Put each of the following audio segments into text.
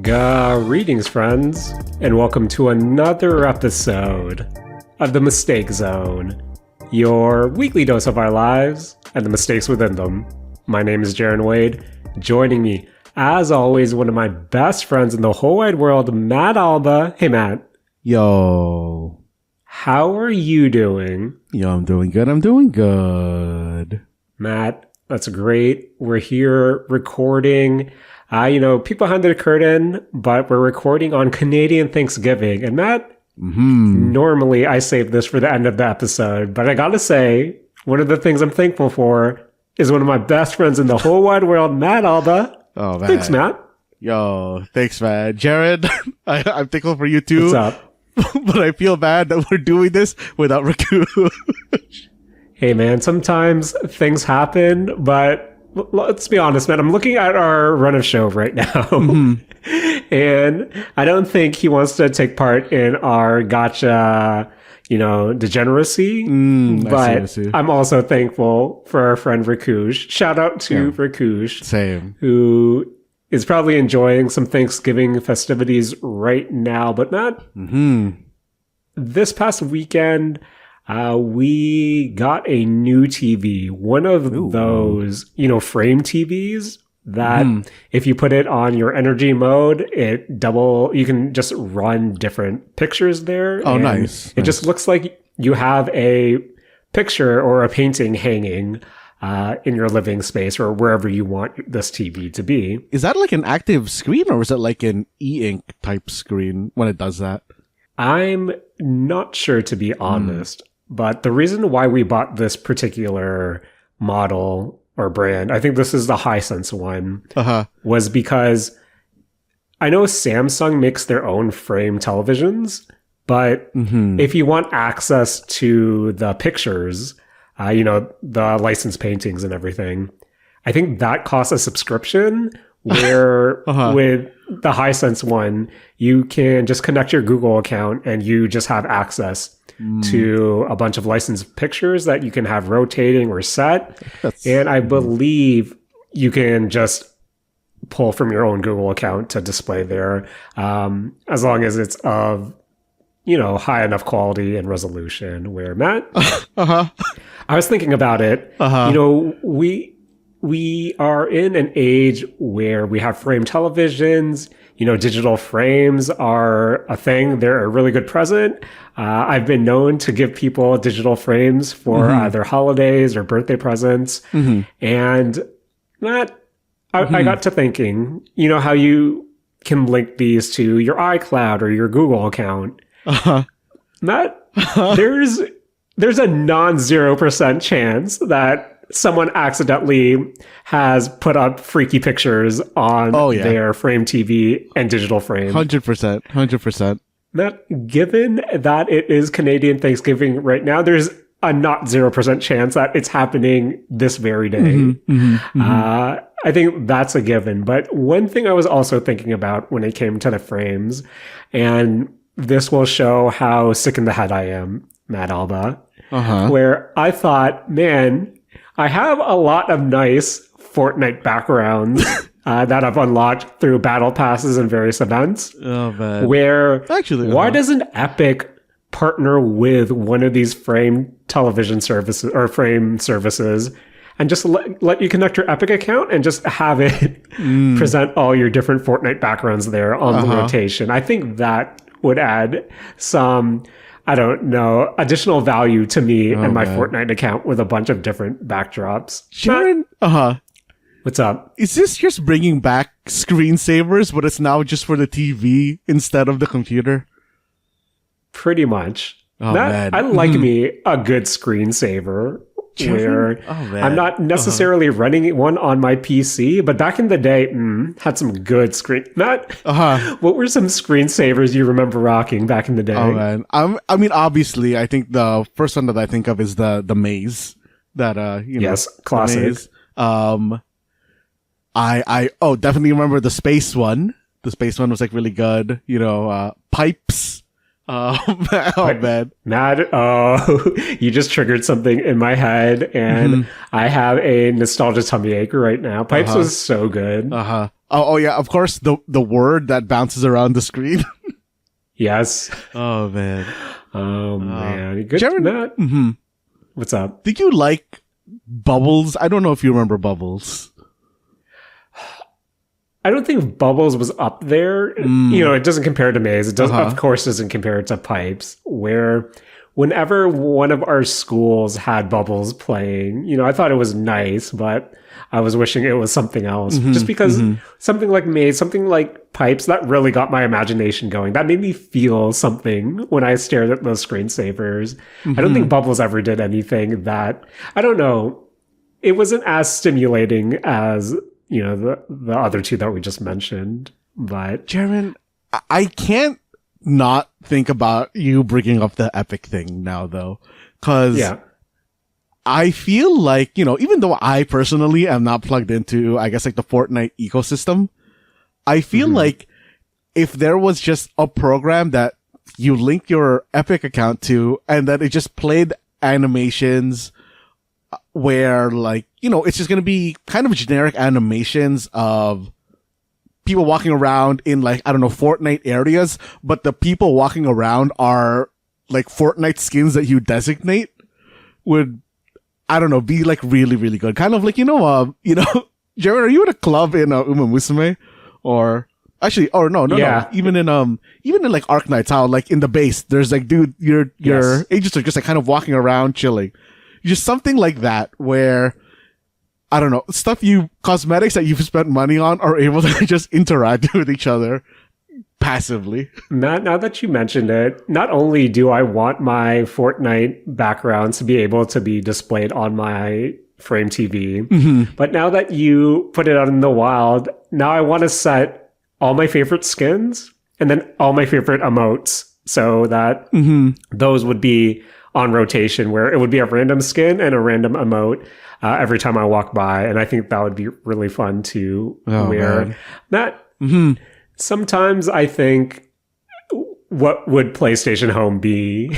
Greetings, friends, and welcome to another episode of The Mistake Zone, your weekly dose of our lives and the mistakes within them. My name is Jaren Wade. Joining me, as always, one of my best friends in the whole wide world, Matt Alba. Hey, Matt. Yo. How are you doing? Yo, I'm doing good. Matt, that's great. We're here recording, peek behind the curtain, but we're recording on Canadian Thanksgiving. And Matt, normally I save this for the end of the episode, but I gotta say, one of the things I'm thankful for is one of my best friends in the whole wide world, Matt Alba. Oh, man. Thanks, Matt. Yo, thanks, man. Jared, I'm thankful for you too. What's up? But I feel bad that we're doing this without Raku. Hey, man, sometimes things happen, but let's be honest, man. I'm looking at our run of show right now, and I don't think he wants to take part in our gotcha, degeneracy. I see. I'm also thankful for our friend Rakush. Shout out to Rakush. Same. Who is probably enjoying some Thanksgiving festivities right now. But Matt, this past weekend, we got a new TV. One of those, frame TVs that if you put it on your energy mode, you can just run different pictures there. Oh, nice. It just looks like you have a picture or a painting hanging in your living space or wherever you want this TV to be. Is that like an active screen or is it like an e-ink type screen when it does that? I'm not sure, to be honest, but the reason why we bought this particular model or brand, I think this is the Hisense one, was because I know Samsung makes their own frame televisions, but if you want access to the pictures, the licensed paintings and everything, I think that costs a subscription where with the Hisense one, you can just connect your Google account and you just have access to a bunch of licensed pictures that you can have rotating or set. And I believe you can just pull from your own Google account to display there, as long as it's of high enough quality and resolution. Where Matt, I was thinking about it. We are in an age where we have frame televisions. Digital frames are a thing. They're a really good present. I've been known to give people digital frames for either holidays or birthday presents. And Matt, I got to thinking, how you can link these to your iCloud or your Google account. Matt, there's a non-0% chance that someone accidentally has put up freaky pictures on their frame TV and digital frame. 100%. Matt, given that it is Canadian Thanksgiving right now, there's a not 0% chance that it's happening this very day. I think that's a given. But one thing I was also thinking about when it came to the frames, and this will show how sick in the head I am, Matt Alba, where I thought, man, I have a lot of nice Fortnite backgrounds that I've unlocked through battle passes and various events. Oh, man. Why doesn't Epic partner with one of these frame television services or frame services and just let you connect your Epic account and just have it present all your different Fortnite backgrounds there on the rotation? I think that would add some, additional value to me and my Fortnite account with a bunch of different backdrops. Sharon, what's up? Is this just bringing back Screensavers, but it's now just for the TV instead of the computer? Pretty much. Man. I like me a good screensaver where I'm not necessarily running one on my PC, but back in the day, had some good Matt, what were some screensavers you remember rocking back in the day? Oh, man. Obviously, I think the first one that I think of is the maze. That, yes, classic. Maze. I definitely remember the space one. The space one was like really good. Pipes. Man. Matt, you just triggered something in my head, and I have a nostalgia tummy ache right now. Pipes was so good. Oh yeah, of course, the word that bounces around the screen. Yes. Oh man. Oh man. Good, Jaren, Matt. Mm-hmm. What's up? Did you like Bubbles? I don't know if you remember Bubbles. I don't think Bubbles was up there. You know, it doesn't compare to Maze. It does, of course, doesn't compare to Pipes. Where whenever one of our schools had Bubbles playing, you know, I thought it was nice, but I was wishing it was something else. Just because something like Maze, something like Pipes, that really got my imagination going. That made me feel something when I stared at those screensavers. I don't think Bubbles ever did anything that, I don't know, it wasn't as stimulating as, you know, the other two that we just mentioned. But Jaren, I can't not think about you bringing up the Epic thing now, though, because I feel like, you know, even though I personally am not plugged into, I guess, like the Fortnite ecosystem, I feel like if there was just a program that you link your Epic account to and that it just played animations where, like, you know, it's just going to be kind of generic animations of people walking around in, like, I don't know, Fortnite areas, but the people walking around are like Fortnite skins that you designate, would, I don't know, be like really, really good. Kind of like, Jared, are you in a club in Uma Musume? Or actually, no. Even in like Arknights, how like in the base, there's like, dude, your agents are just like kind of walking around chilling. Just something like that where, I don't know, cosmetics that you've spent money on are able to just interact with each other passively. Matt, now that you mentioned it, not only do I want my Fortnite backgrounds to be able to be displayed on my Frame TV, but now that you put it out in the wild, now I want to set all my favorite skins and then all my favorite emotes so that those would be on rotation, where it would be a random skin and a random emote every time I walk by. And I think that would be really fun to wear. Man. Matt, sometimes I think, what would PlayStation Home be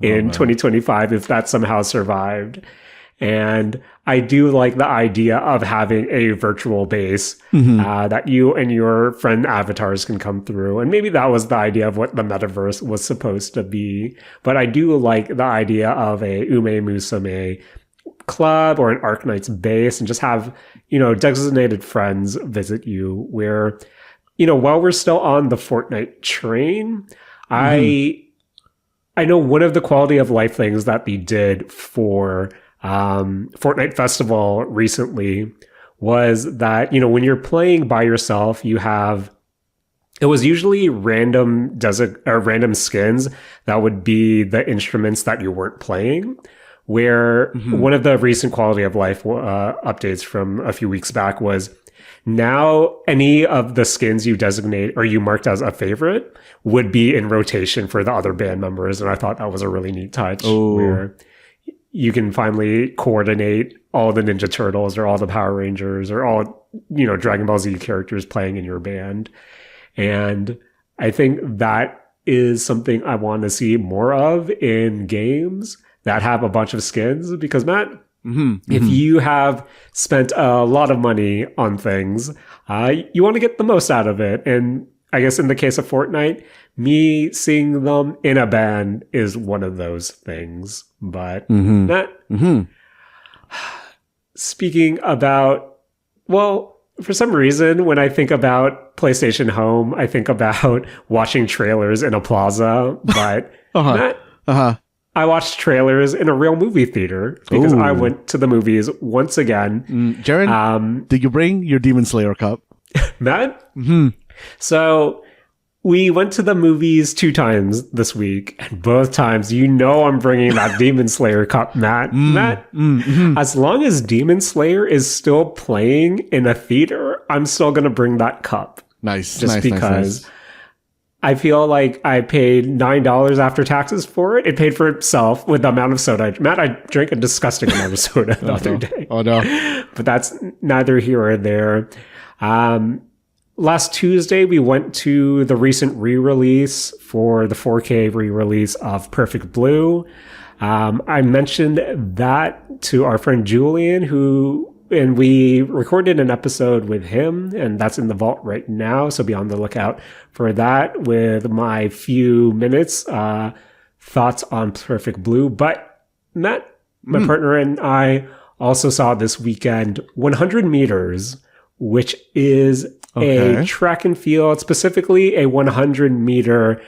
in 2025 if that somehow survived? And I do like the idea of having a virtual base that you and your friend avatars can come through. And maybe that was the idea of what the metaverse was supposed to be. But I do like the idea of a Ume Musume club or an Arknights base and just have, designated friends visit you where, while we're still on the Fortnite train, I know one of the quality of life things that they did for Fortnite Festival recently was that, when you're playing by yourself, it was usually random skins that would be the instruments that you weren't playing. Where one of the recent quality of life updates from a few weeks back was now any of the skins you designate or you marked as a favorite would be in rotation for the other band members. And I thought that was a really neat touch where you can finally coordinate all the Ninja Turtles or all the Power Rangers or all, Dragon Ball Z characters playing in your band. And I think that is something I want to see more of in games that have a bunch of skins, because Matt, if you have spent a lot of money on things, you want to get the most out of it. And I guess in the case of Fortnite, me seeing them in a band is one of those things. But Matt, speaking about, for some reason, when I think about PlayStation Home, I think about watching trailers in a plaza. But Matt, I watched trailers in a real movie theater because I went to the movies once again. Jaren, did you bring your Demon Slayer cup? Matt? So we went to the movies 2 times this week, and both times, I'm bringing that Demon Slayer cup, Matt. Matt, as long as Demon Slayer is still playing in a theater, I'm still going to bring that cup. Nice. Just because I feel like I paid $9 after taxes for it. It paid for itself with the amount of soda. Matt, I drank a disgusting amount of soda the other day. Oh, no. But that's neither here or there. Last Tuesday, we went to the recent re-release for the 4K re-release of Perfect Blue. I mentioned that to our friend Julian, who and we recorded an episode with him, and that's in the vault right now. So be on the lookout for that with my few minutes thoughts on Perfect Blue. But Matt, my partner, and I also saw this weekend 100 meters, which is a track and field, specifically a 100-meter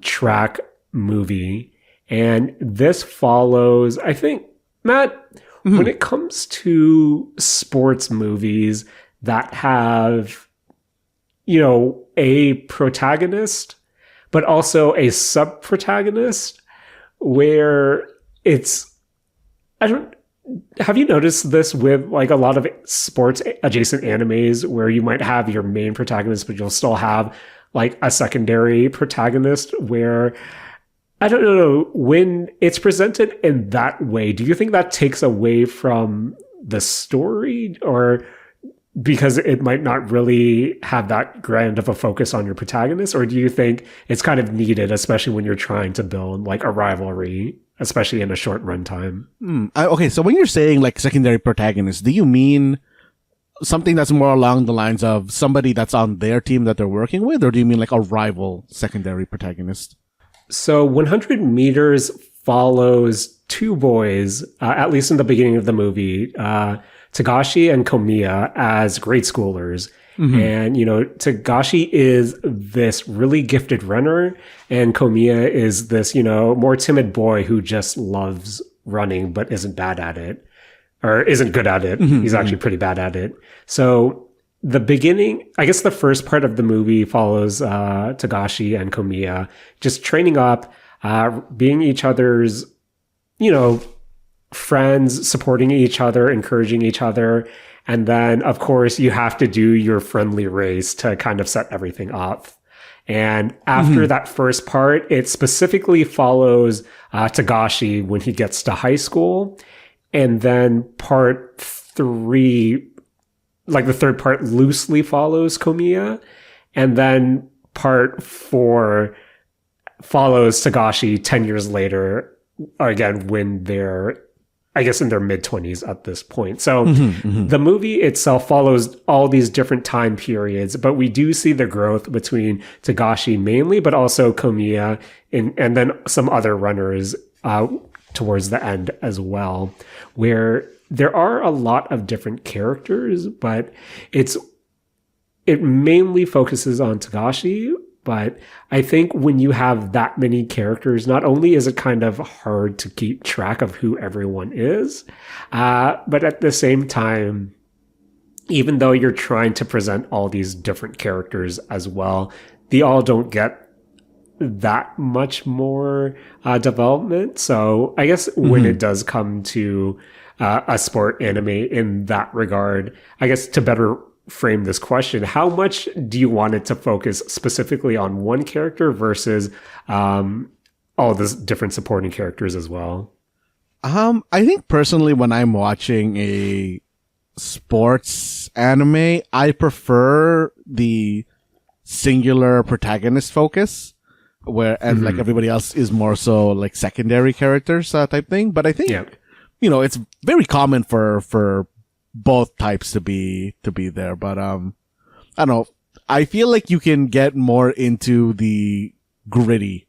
track movie. And this follows, I think, Matt, when it comes to sports movies that have, a protagonist, but also a sub-protagonist, where have you noticed this with like a lot of sports adjacent animes where you might have your main protagonist, but you'll still have like a secondary protagonist where, I don't know, when it's presented in that way, do you think that takes away from the story, or because it might not really have that grand of a focus on your protagonist? Or do you think it's kind of needed, especially when you're trying to build like a rivalry, especially in a short runtime? Okay, so when you're saying like secondary protagonist, do you mean something that's more along the lines of somebody that's on their team that they're working with, or do you mean like a rival secondary protagonist? So 100 meters follows two boys, at least in the beginning of the movie, Tagashi and Komiya, as grade schoolers. And, Tagashi is this really gifted runner, and Komiya is this, more timid boy who just loves running but isn't bad at it, or isn't good at it. He's actually pretty bad at it. So the beginning, I guess the first part of the movie follows Tagashi and Komiya just training up, being each other's, friends, supporting each other, encouraging each other. And then, of course, you have to do your friendly race to kind of set everything up. And after that first part, it specifically follows Tagashi when he gets to high school. And then part 3, like the third part, loosely follows Komiya. And then part 4 follows Tagashi 10 years later, again, when they're, I guess, in their mid-20s at this point. So the movie itself follows all these different time periods, but we do see the growth between Tagashi mainly, but also Komiya and then some other runners towards the end as well, where there are a lot of different characters, but it mainly focuses on Tagashi. But I think when you have that many characters, not only is it kind of hard to keep track of who everyone is, but at the same time, even though you're trying to present all these different characters as well, they all don't get that much more development. So I guess when it does come to a sport anime in that regard, I guess to better frame this question, how much do you want it to focus specifically on one character versus all the different supporting characters as well? I think personally, when I'm watching a sports anime, I prefer the singular protagonist focus, where and like everybody else is more so like secondary characters type thing. But I think it's very common for both types to be there. But I don't know. I feel like you can get more into the gritty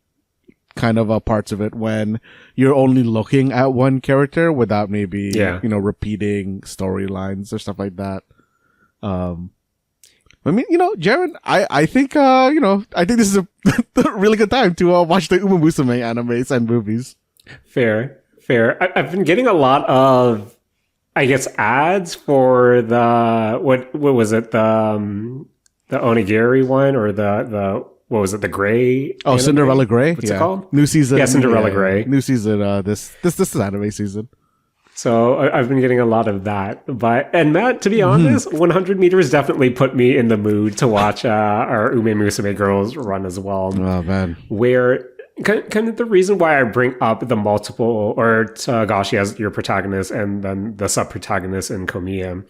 kind of parts of it when you're only looking at one character without maybe repeating storylines or stuff like that. I mean, Jaren, I think I think this is a really good time to watch the Uma Musume animes and movies. Fair. I've been getting a lot of, I guess, ads for the what was it, the Onigiri one, or the what was it, the Gray? Oh, anime? Cinderella Gray. What's it called? New season. Yeah, Cinderella Gray. New season. This is anime season. So I've been getting a lot of that. And Matt, to be honest, 100 meters definitely put me in the mood to watch our Ume Musume girls run as well. Oh man, where kind of the reason why I bring up the multiple, or Tagashi as your protagonist and then the sub-protagonist in Komiya,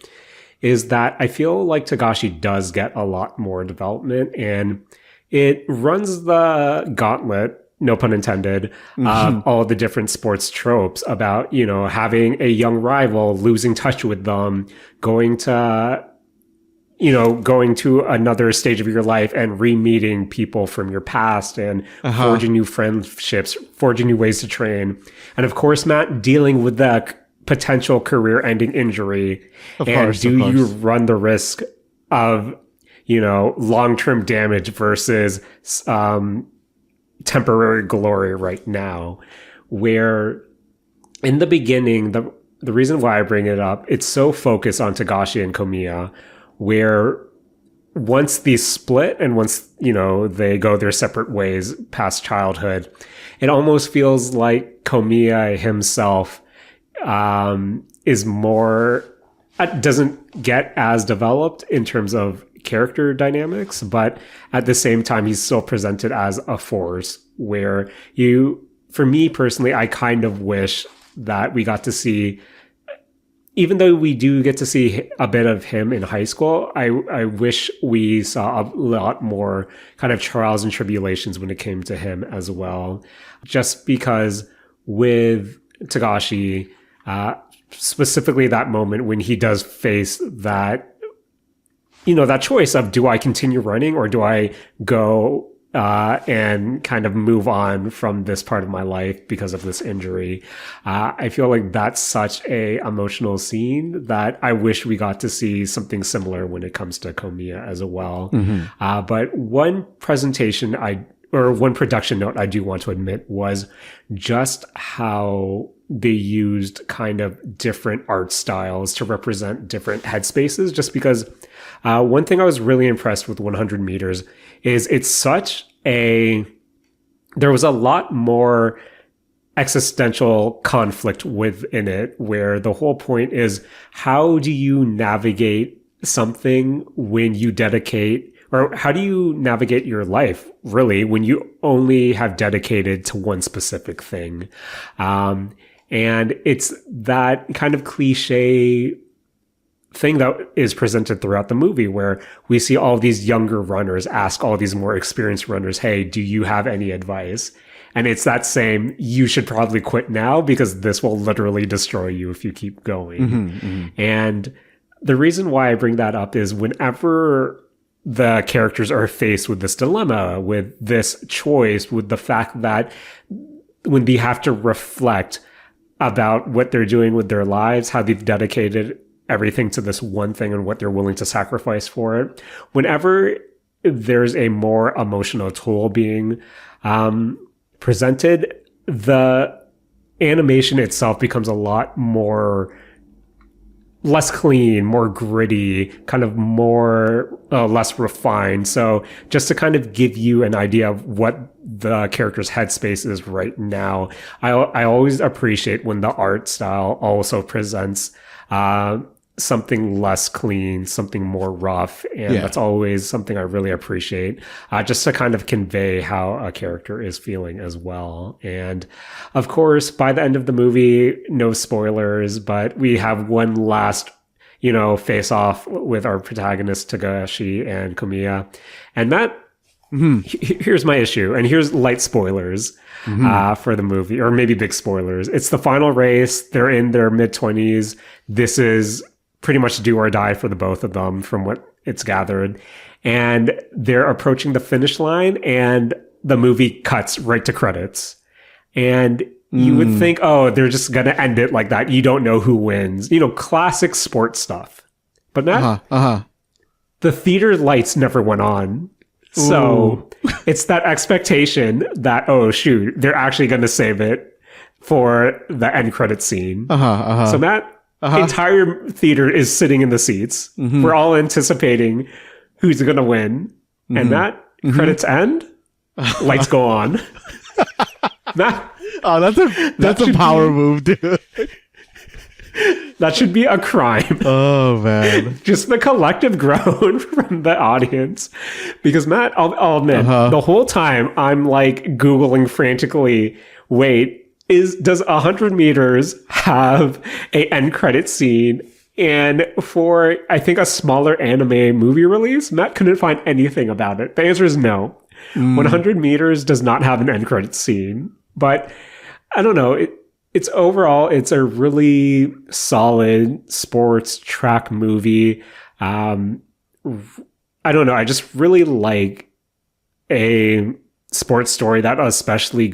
is that I feel like Tagashi does get a lot more development, and it runs the gauntlet, no pun intended, all the different sports tropes about, having a young rival, losing touch with them, going to another stage of your life and re-meeting people from your past and forging new friendships, forging new ways to train. And of course, Matt, dealing with the potential career-ending injury. You run the risk of, long-term damage versus temporary glory right now? Where in the beginning, the reason why I bring it up, it's so focused on Togashi and Komiya, where once these split and once, they go their separate ways past childhood, it almost feels like Komiya himself is more, doesn't get as developed in terms of character dynamics, but at the same time, he's still presented as a force where for me personally, I kind of wish that we got to see, even though we do get to see a bit of him in high school, I wish we saw a lot more kind of trials and tribulations when it came to him as well. Just because with Togashi, specifically that moment when he does face that, that choice of, do I continue running or do I go and kind of move on from this part of my life because of this injury? I feel like that's such a emotional scene that I wish we got to see something similar when it comes to Komiya as well. But one production note I do want to admit was just how they used kind of different art styles to represent different headspaces, just because one thing I was really impressed with 100 meters is there was a lot more existential conflict within it, where the whole point is, how do you navigate something when you dedicate, or how do you navigate your life really when you only have dedicated to one specific thing? And it's that kind of cliche thing that is presented throughout the movie, where we see all these younger runners ask all these more experienced runners, hey, do you have any advice? And it's that same, you should probably quit now because this will literally destroy you if you keep going. And the reason why I bring that up is whenever the characters are faced with this dilemma, with this choice, with the fact that when they have to reflect about what they're doing with their lives, how they've dedicated everything to this one thing and what they're willing to sacrifice for it. Whenever there's a more emotional tool being presented, the animation itself becomes a lot more less clean, more gritty, kind of more less refined. So just to kind of give you an idea of what the character's headspace is right now, I always appreciate when the art style also presents something less clean, something more rough. And that's always something I really appreciate, just to kind of convey how a character is feeling as well. And of course, by the end of the movie, no spoilers, but we have one last, face off with our protagonists, Togashi and Komiya. And that, here's my issue, and here's light spoilers for the movie, or maybe big spoilers. It's the final race. They're in their mid-20s. This is pretty much do or die for the both of them from what it's gathered. And they're approaching the finish line, and the movie cuts right to credits. And you would think, oh, they're just going to end it like that. You don't know who wins. Classic sports stuff. But not. The theater lights never went on. So it's that expectation that, oh, shoot, they're actually going to save it for the end credit scene. So Matt, entire theater is sitting in the seats. We're all anticipating who's going to win. And that credits end, lights go on. Matt, that's a power move, dude. That should be a crime. Oh, man. Just the collective groan from the audience. Because Matt, I'll admit, the whole time I'm like Googling frantically, wait, does 100 meters have a end credit scene? And for, I think, a smaller anime movie release, Matt couldn't find anything about it. The answer is no. 100 meters does not have an end credit scene, but I don't know. It's overall, it's a really solid sports track movie. I don't know. I just really like a sports story that especially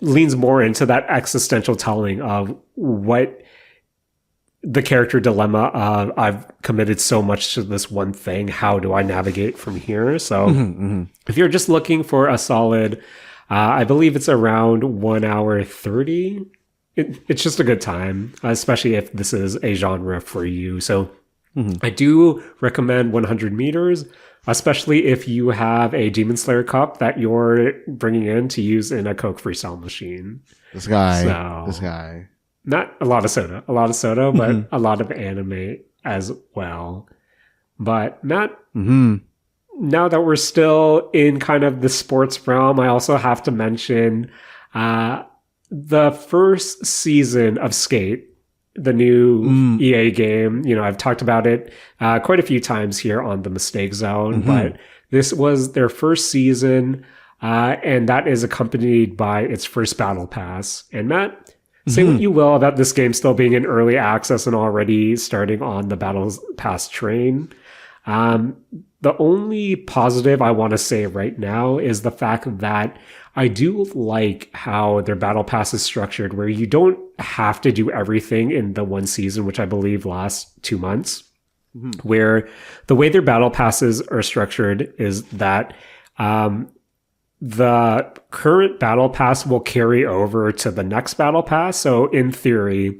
leans more into that existential telling of what the character dilemma of I've committed so much to this one thing. How do I navigate from here? So if you're just looking for a solid, I believe it's around 1 hour 30. It's just a good time, especially if this is a genre for you. So I do recommend 100 meters, especially if you have a Demon Slayer cup that you're bringing in to use in a Coke freestyle machine. This guy. Not a lot of soda, but a lot of anime as well. But Matt, now that we're still in kind of the sports realm, I also have to mention the first season of Skate, the new EA game. You know, I've talked about it quite a few times here on the Mistake Zone, but this was their first season, and that is accompanied by its first battle pass. And Matt, say what you will about this game still being in early access and already starting on the battle pass train. The only positive I want to say right now is the fact that I do like how their battle pass is structured, where you don't have to do everything in the one season, which I believe lasts 2 months, where the way their battle passes are structured is that the current battle pass will carry over to the next battle pass. So in theory,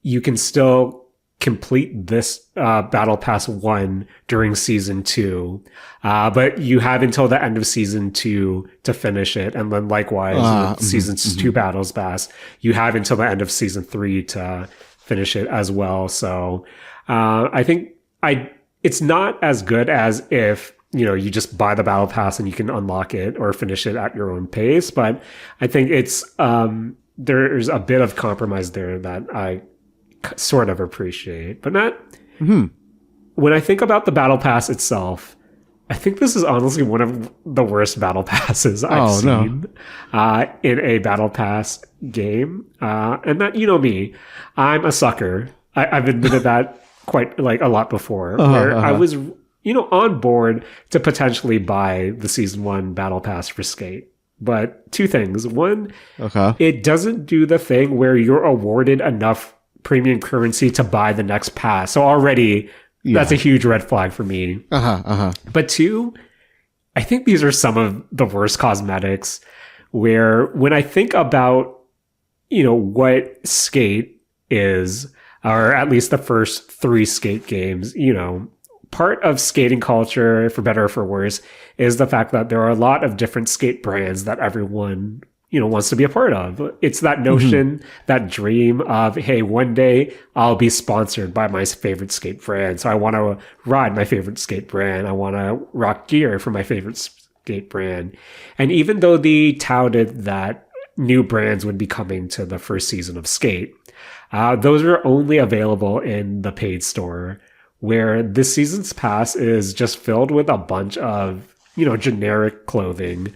you can still complete this battle pass 1 during season 2, but you have until the end of season 2 to finish it. And then likewise, with season 2 battles pass, you have until the end of season 3 to finish it as well. So I think it's not as good as if you just buy the battle pass and you can unlock it or finish it at your own pace. But I think it's there's a bit of compromise there that I sort of appreciate. But Matt, when I think about the battle pass itself, I think this is honestly one of the worst battle passes I've seen in a battle pass game. And Matt, you know me, I'm a sucker. I've admitted that quite a lot before, where I was on board to potentially buy the season 1 battle pass for Skate. But 2 things. One, it doesn't do the thing where you're awarded enough premium currency to buy the next pass. So already, that's a huge red flag for me. But 2, I think these are some of the worst cosmetics, where when I think about, what Skate is, or at least the first 3 Skate games, part of skating culture, for better or for worse, is the fact that there are a lot of different skate brands that everyone, wants to be a part of. It's that notion, that dream of, hey, one day I'll be sponsored by my favorite skate brand. So I want to ride my favorite skate brand. I want to rock gear for my favorite skate brand. And even though they touted that new brands would be coming to the first season of Skate, those are only available in the paid store, where this season's pass is just filled with a bunch of, generic clothing.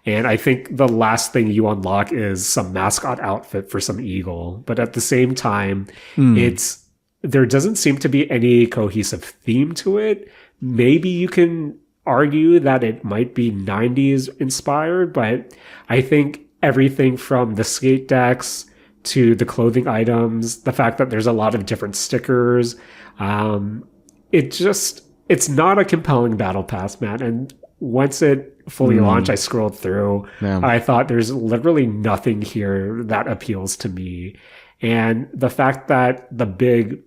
And I think the last thing you unlock is some mascot outfit for some eagle. But at the same time, there doesn't seem to be any cohesive theme to it. Maybe you can argue that it might be 90s inspired, but I think everything from the skate decks to the clothing items, the fact that there's a lot of different stickers, it's not a compelling battle pass, Matt. And once it fully launched, I scrolled through. I thought there's literally nothing here that appeals to me. And the fact that the big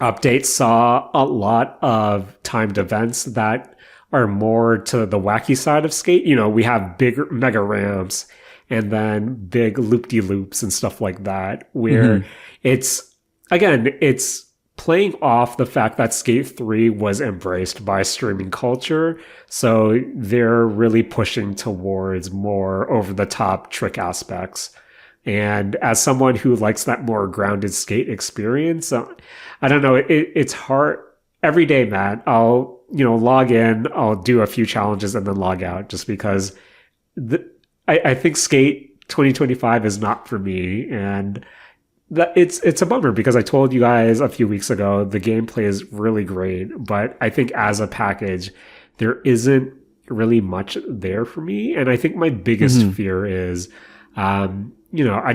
update saw a lot of timed events that are more to the wacky side of Skate. We have big mega ramps and then big loop-de-loops and stuff like that, where it's playing off the fact that Skate 3 was embraced by streaming culture. So they're really pushing towards more over-the-top trick aspects. And as someone who likes that more grounded skate experience, I don't know, it's hard. Every day, Matt, I'll log in, I'll do a few challenges and then log out just because I think Skate 2025 is not for me. And it's a bummer because I told you guys a few weeks ago the gameplay is really great, but I think as a package, there isn't really much there for me. And I think my biggest fear is, I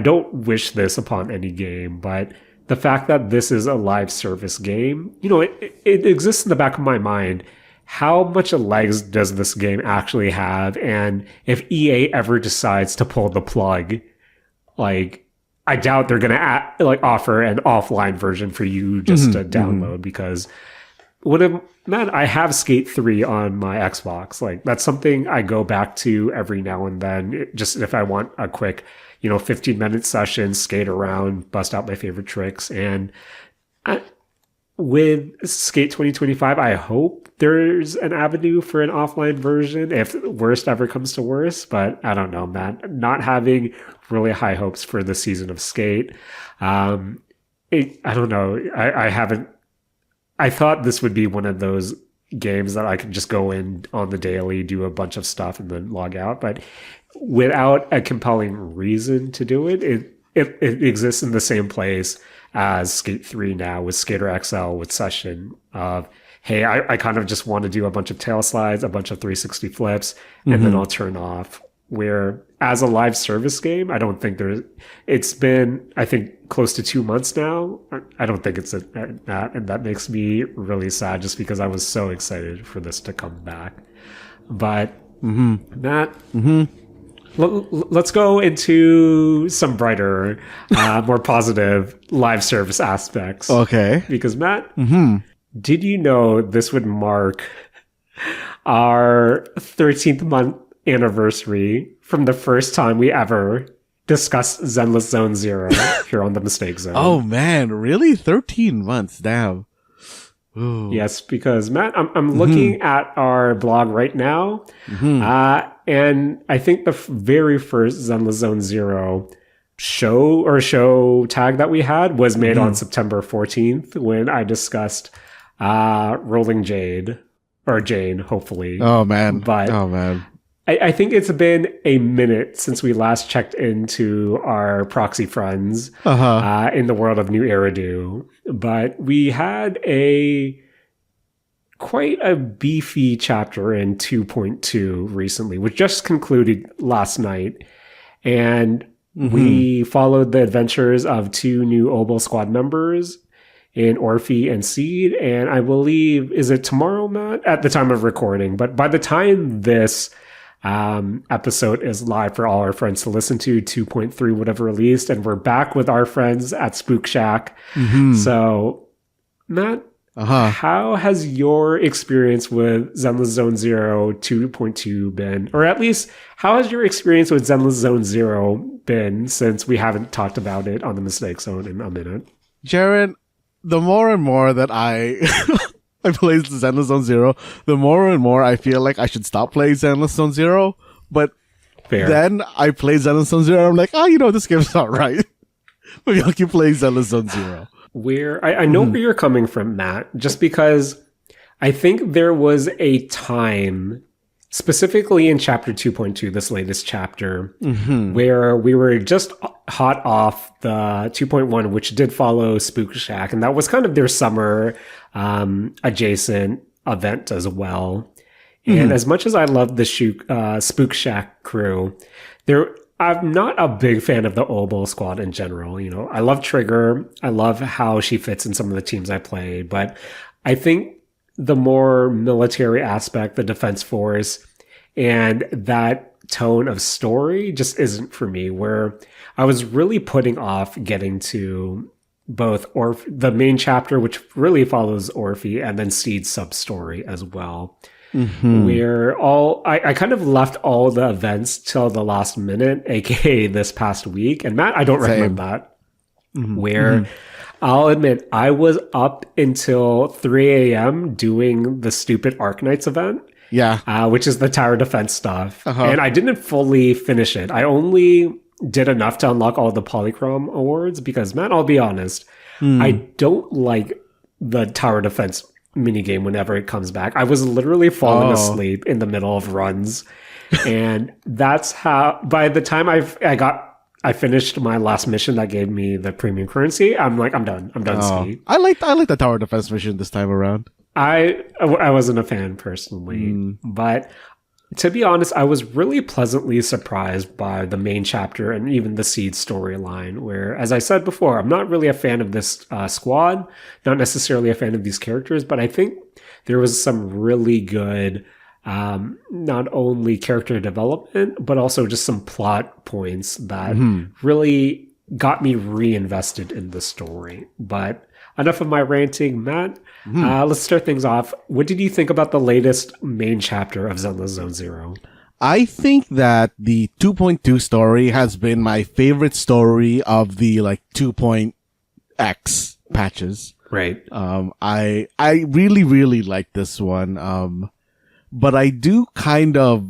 don't wish this upon any game, but the fact that this is a live service game, it exists in the back of my mind. How much legs does this game actually have? And if EA ever decides to pull the plug, I doubt they're going to offer an offline version for you just to download because I have Skate 3 on my Xbox. That's something I go back to every now and then, just if I want a quick, 15-minute session, skate around, bust out my favorite tricks. And with Skate 2025, I hope there's an avenue for an offline version if worst ever comes to worst. But I don't know, man. Not having really high hopes for the season of Skate. I don't know. I thought this would be one of those games that I could just go in on the daily, do a bunch of stuff, and then log out. But without a compelling reason to do it, it exists in the same place as Skate 3 now with Skater XL with Session of, hey, I kind of just want to do a bunch of tail slides, a bunch of 360 flips, and then I'll turn off. Where as a live service game, I don't think it's been, I think, close to 2 months now. I don't think it's that, and that makes me really sad just because I was so excited for this to come back. But Matt, let's go into some brighter, more positive live service aspects. Okay. Because Matt, did you know this would mark our 13th month anniversary from the first time we ever discussed Zenless Zone Zero here on the Mistake Zone? Oh man, really? 13 months, damn. Ooh. Yes, because Matt, I'm looking at our blog right now, and I think the very first Zenless Zone Zero show tag that we had was made on September 14th when I discussed Rolling Jade or Jane, hopefully. Oh man, I think it's been a minute since we last checked into our proxy friends in the world of New Eridu. But we had quite a beefy chapter in 2.2 recently, which just concluded last night. And we followed the adventures of 2 new Obel Squad members in Orphe and Seed. And I believe, is it tomorrow, Matt? At the time of recording. But by the time this episode is live for all our friends to listen to, 2.3 would have released, and we're back with our friends at Spook Shack. So, Matt, how has your experience with Zenless Zone Zero 2.2 been? Or at least, how has your experience with Zenless Zone Zero been since we haven't talked about it on the Mistake Zone in a minute? Jaren, the more and more that I play Zenless Zone Zero, the more and more I feel like I should stop playing Zenless Zone Zero. But then I play Zenless Zone Zero and I'm like, this game's not right. Maybe I'll keep playing Zenless Zone Zero. I know where you're coming from, Matt, just because I think there was a time, specifically in chapter 2.2, this latest chapter, where we were just hot off the 2.1, which did follow Spook Shack, and that was kind of their summer adjacent event as well. And as much as I love the Spook Shack crew, I'm not a big fan of the Obel Squad in general. I love Trigger. I love how she fits in some of the teams I play, but I think the more military aspect, the defense force, and that tone of story just isn't for me, where I was really putting off getting to both the main chapter, which really follows Orphe, and then Seed's sub-story as well. Where I kind of left all the events till the last minute, aka this past week. And Matt, I don't recommend that. Where I'll admit I was up until 3 a.m. doing the stupid Arknights event. Which is the tower defense stuff. And I didn't fully finish it. I only did enough to unlock all the Polychrome awards because, Matt, I'll be honest, I don't like the tower defense minigame whenever it comes back. I was literally falling asleep in the middle of runs. And that's how, by the time I finished my last mission that gave me the premium currency, I'm like, I'm done ski. I like the tower defense mission this time around. I wasn't a fan personally, but to be honest, I was really pleasantly surprised by the main chapter and even the Seed storyline, where, as I said before, I'm not really a fan of this squad, not necessarily a fan of these characters, but I think there was some really good, not only character development, but also just some plot points that really got me reinvested in the story. But enough of my ranting, Matt. Let's start things off. What did you think about the latest main chapter of Zenless Zone Zero? I think that the 2.2 story has been my favorite story of the 2.x patches. Right. I really, really like this one. But I do kind of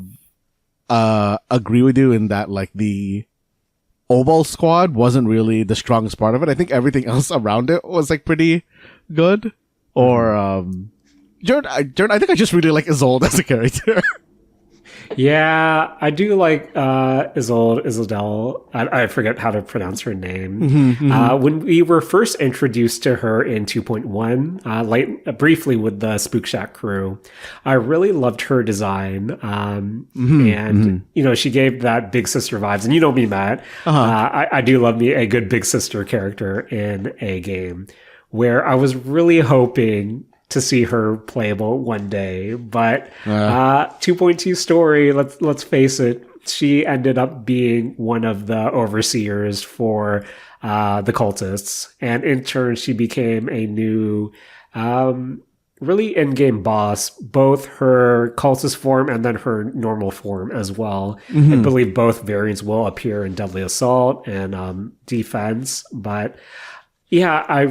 agree with you in that the Oval Squad wasn't really the strongest part of it. I think everything else around it was pretty good. Or Jaren, I think I just really like Isolde as a character. Yeah, I do like Isolde. I forget how to pronounce her name. When we were first introduced to her in 2.1, briefly with the Spook Shack crew, I really loved her design. And, she gave that Big Sister vibes. And you know me, Matt. I do love me a good Big Sister character in a game, where I was really hoping to see her playable one day. But 2.2 story, let's face it, she ended up being one of the overseers for the cultists. And in turn, she became a new, really in-game boss, both her cultist form and then her normal form as well. I believe both variants will appear in Deadly Assault and Defense. But yeah, I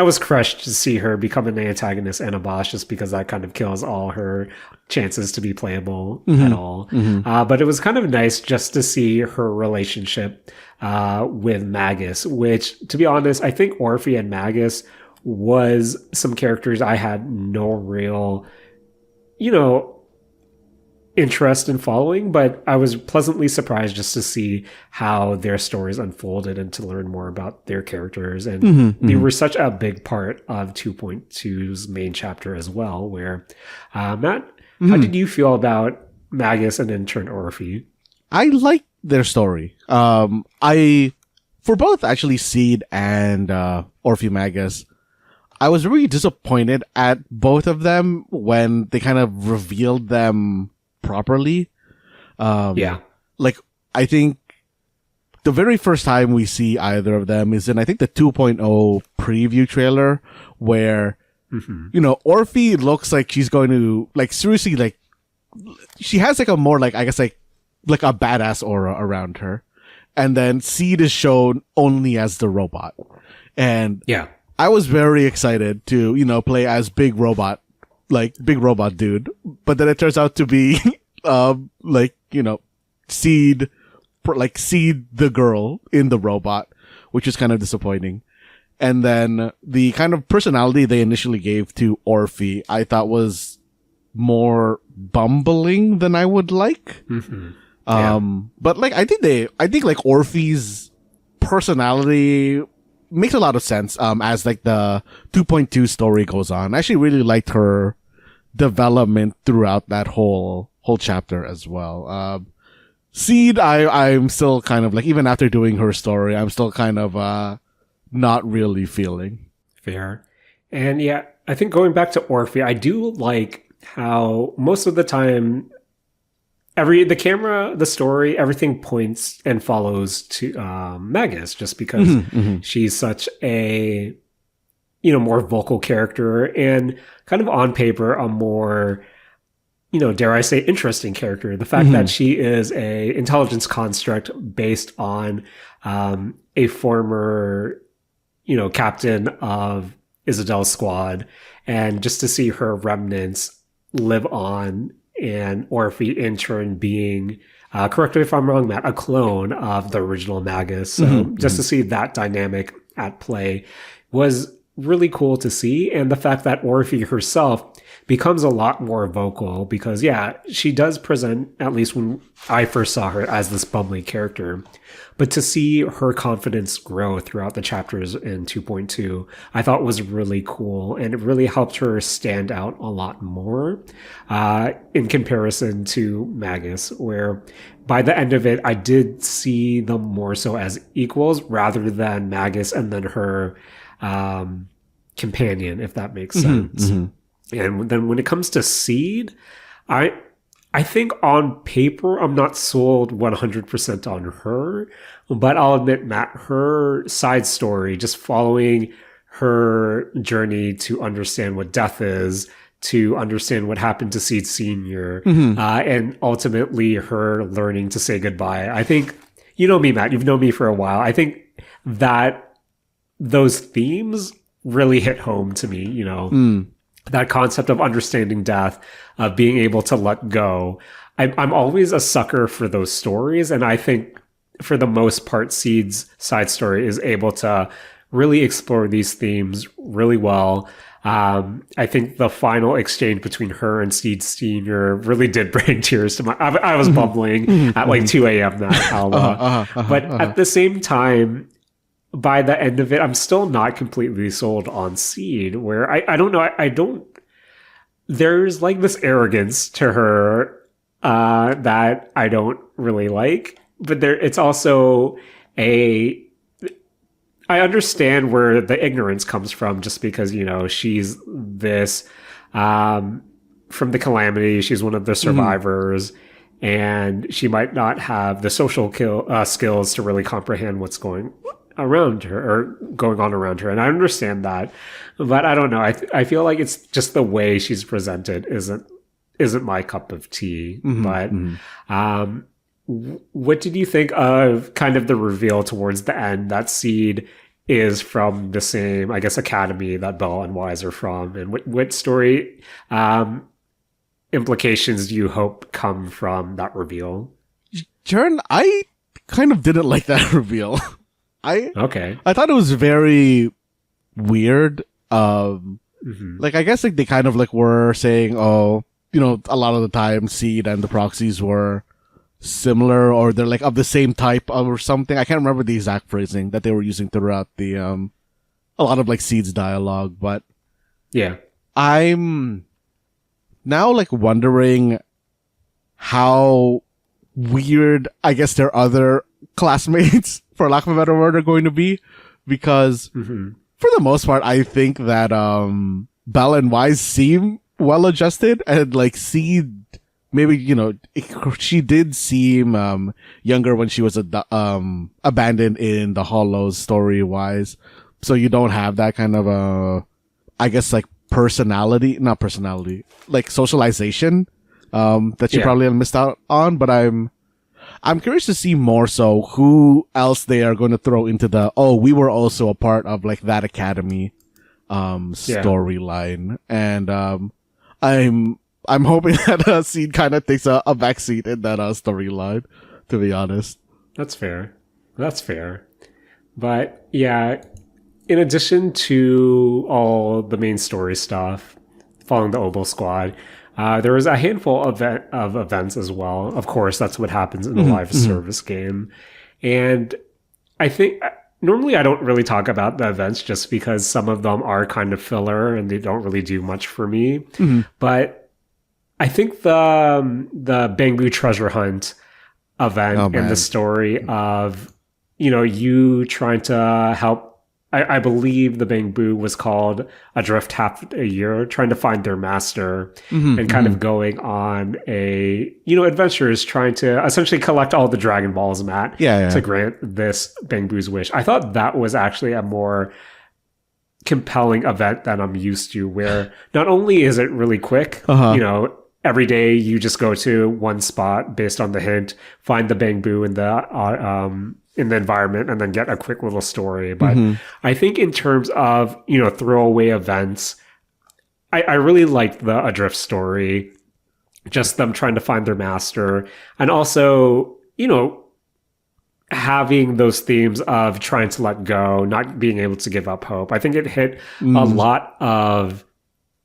was crushed to see her become an antagonist and a boss, just because that kind of kills all her chances to be playable at all. But it was kind of nice just to see her relationship with Magus, which, to be honest, I think Orphe and Magus was some characters I had no real, interest in following, but I was pleasantly surprised just to see how their stories unfolded and to learn more about their characters. And they were such a big part of 2.2's main chapter as well, where, Matt, how did you feel about Magus and in turn Orphe? I like their story. For both actually Seed and Orphe Magus, I was really disappointed at both of them when they kind of revealed them properly. I think the very first time we see either of them is in, I think, the 2.0 preview trailer, where Orphe looks like she's going to seriously she has a more I guess a badass aura around her, and then Seed is shown only as the robot, and I was very excited to play as big robot dude, but then it turns out to be Seed the girl in the robot, which is kind of disappointing. And then the kind of personality they initially gave to Orphe, I thought was more bumbling than I would like. But I think Orphe's personality makes a lot of sense as the 2.2 story goes on. I actually really liked her development throughout that whole chapter as well. Seed, I'm still kind of even after doing her story, I'm still kind of not really feeling. Fair. And yeah, I think going back to Orphe, I do like how most of the time the camera, the story, everything points and follows to Magus, just because she's such a more vocal character and kind of on paper a more dare I say, interesting character. The fact that she is a intelligence construct based on a former captain of Isadel's squad, and just to see her remnants live on, and Orphe in turn being, correct me if I'm wrong, Matt, a clone of the original Magus. So just to see that dynamic at play was really cool to see. And the fact that Orphe herself becomes a lot more vocal because, yeah, she does present, at least when I first saw her, as this bubbly character. But to see her confidence grow throughout the chapters in 2.2, I thought was really cool. And it really helped her stand out a lot more in comparison to Magus, where by the end of it, I did see them more so as equals rather than Magus and then her companion, if that makes sense. And then when it comes to Seed, I think on paper, I'm not sold 100% on her, but I'll admit, Matt, her side story, just following her journey to understand what death is, to understand what happened to Seed Sr., and ultimately her learning to say goodbye. I think, you know me, Matt, you've known me for a while. I think that those themes really hit home to me, you know. That concept of understanding death, of being able to let go. I'm always a sucker for those stories. And I think for the most part, Seed's side story is able to really explore these themes really well. I think the final exchange between her and Seed Sr. really did bring tears to my... I was bubbling at like 2 a.m. that hour. But at the same time, by the end of it, I'm still not completely sold on Seed, where I don't know, there's like this arrogance to her that I don't really like, but it's also I understand where the ignorance comes from, just because, you know, she's this, from the Calamity, she's one of the survivors, and she might not have the social skills to really comprehend what's going around her or going on around her. And I understand that, but I don't know. I feel like it's just the way she's presented isn't my cup of tea. But what did you think of kind of the reveal towards the end that Seed is from the same, I guess, academy that Belle and Wise are from? And what story implications do you hope come from that reveal? Jaren, I kind of didn't like that reveal. I thought it was very weird. Like, I guess like they kind of like were saying, oh, you know, a lot of the time Seed and the Proxies were similar, or they're like of the same type or something. I can't remember the exact phrasing that they were using throughout the a lot of like Seed's dialogue, but yeah, I'm now like wondering how weird, I guess, their other classmates, for lack of a better word, are going to be, because for the most part, I think that Belle and Wise seem well adjusted, and like Seed, maybe, you know, she did seem younger when she was abandoned in the Hollows story wise, so you don't have that kind of I guess like like socialization that you probably missed out on. But I'm curious to see more so who else they are going to throw into the, oh, we were also a part of like that academy storyline. And I'm hoping that Seed kind of takes a backseat in that storyline, to be honest. That's fair. But yeah, in addition to all the main story stuff following the Obel Squad, there was a handful of events as well. Of course, that's what happens in a live service game. And I think normally I don't really talk about the events just because some of them are kind of filler and they don't really do much for me. But I think the Bangbu treasure hunt event and the story of, you know, you trying to help, I believe the Bangbu was called Adrift half a year, trying to find their master and kind of going on a, you know, adventures trying to essentially collect all the Dragon Balls, Matt, to grant this Bangbu's wish. I thought that was actually a more compelling event than I'm used to, where not only is it really quick, you know, every day you just go to one spot based on the hint, find the Bangbu in the environment, and then get a quick little story. But I think in terms of, you know, throwaway events, I really liked the Adrift story, just them trying to find their master. And also, you know, having those themes of trying to let go, not being able to give up hope. I think it hit a lot of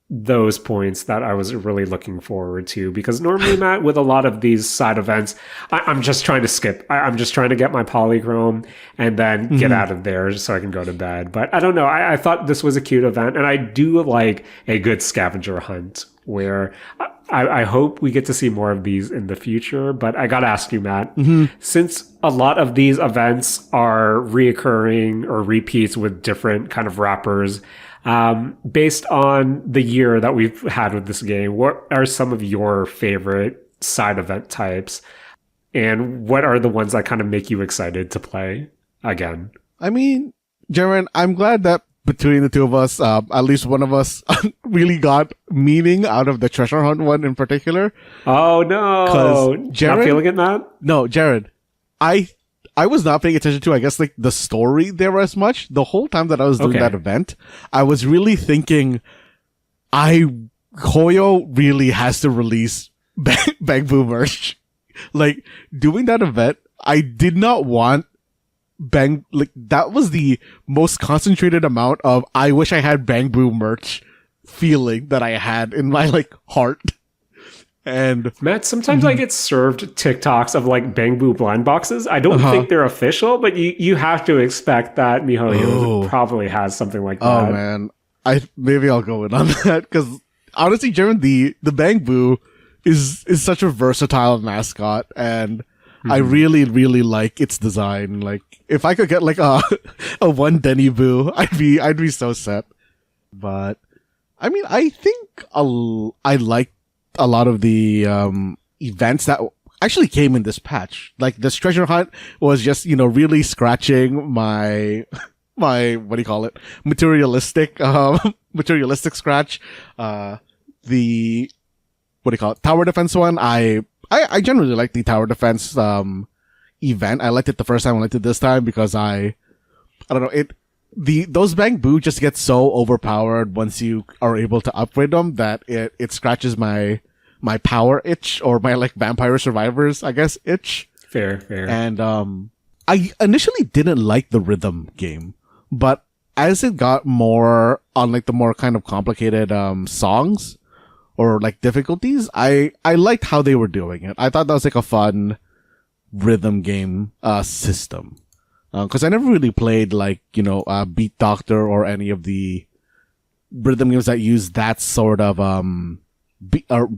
those points that I was really looking forward to, because normally, Matt, with a lot of these side events, I'm just trying to skip. I'm just trying to get my polychrome and then get out of there so I can go to bed. But I don't know. I thought this was a cute event, and I do like a good scavenger hunt where I hope we get to see more of these in the future. But I got to ask you, Matt, since a lot of these events are reoccurring or repeats with different kind of rappers, based on the year that we've had with this game, what are some of your favorite side event types? And what are the ones that kind of make you excited to play again? I mean, Jaren, I'm glad that between the two of us, at least one of us really got meaning out of the treasure hunt one in particular. Oh, no. Jaren, not feeling it, Matt? No, Jaren, I was not paying attention to, I guess, like the story there as much. The whole time that I was doing that event, I was really thinking, Koyo really has to release Bang Boo merch. Like, doing that event, I did not want that was the most concentrated amount of I wish I had Bang Boo merch feeling that I had in my, like, heart. And Matt, sometimes I get served TikToks of like Bang Boo blind boxes. I don't think they're official, but you have to expect that MiHoYo probably has something like that. Oh man, maybe I'll go in on that, because honestly, Jaren, the Bang Boo is such a versatile mascot, and I really like its design. Like, if I could get like a one Denny Boo, I'd be so set. But I mean, I think I like a lot of the events that actually came in this patch. Like, this treasure hunt was just, really scratching my what do you call it? Materialistic scratch. The what do you call it? Tower defense one. I generally like the tower defense event. I liked it the first time. I liked it this time because I don't know, those Bang Boo just get so overpowered once you are able to upgrade them that it scratches my power itch, or my, like, Vampire Survivors, I guess, itch. Fair. And I initially didn't like the rhythm game, but as it got more on, like, the more kind of complicated songs or, like, difficulties, I liked how they were doing it. I thought that was, like, a fun rhythm game system. Because I never really played, like, Beat Doctor or any of the rhythm games that use that sort of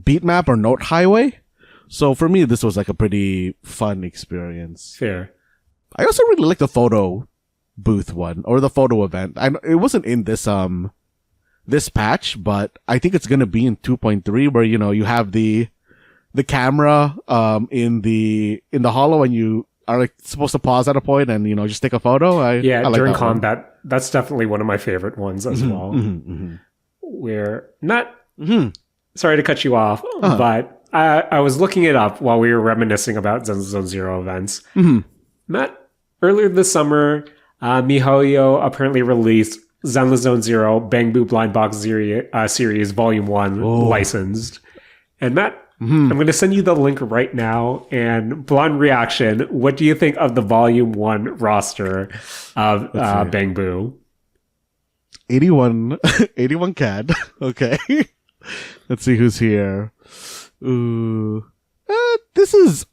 beat map or note highway. So for me, this was like a pretty fun experience. Fair. I also really like the photo booth one, or the photo event. It wasn't in this patch, but I think it's gonna be in 2.3, where you have the camera in the hollow, and you are, like, supposed to pause at a point and just take a photo. I like during that combat, that's definitely one of my favorite ones as well. Where not. Sorry to cut you off, but I was looking it up while we were reminiscing about Zenless Zone Zero events. Matt, earlier this summer, MiHoYo apparently released Zenless Zone Zero Bang Boo Blind Box Series Volume 1 licensed. And Matt, I'm going to send you the link right now. And blind reaction, what do you think of the Volume 1 roster of Bang Boo? 81 CAD. Okay. Let's see who's here. Ooh. This is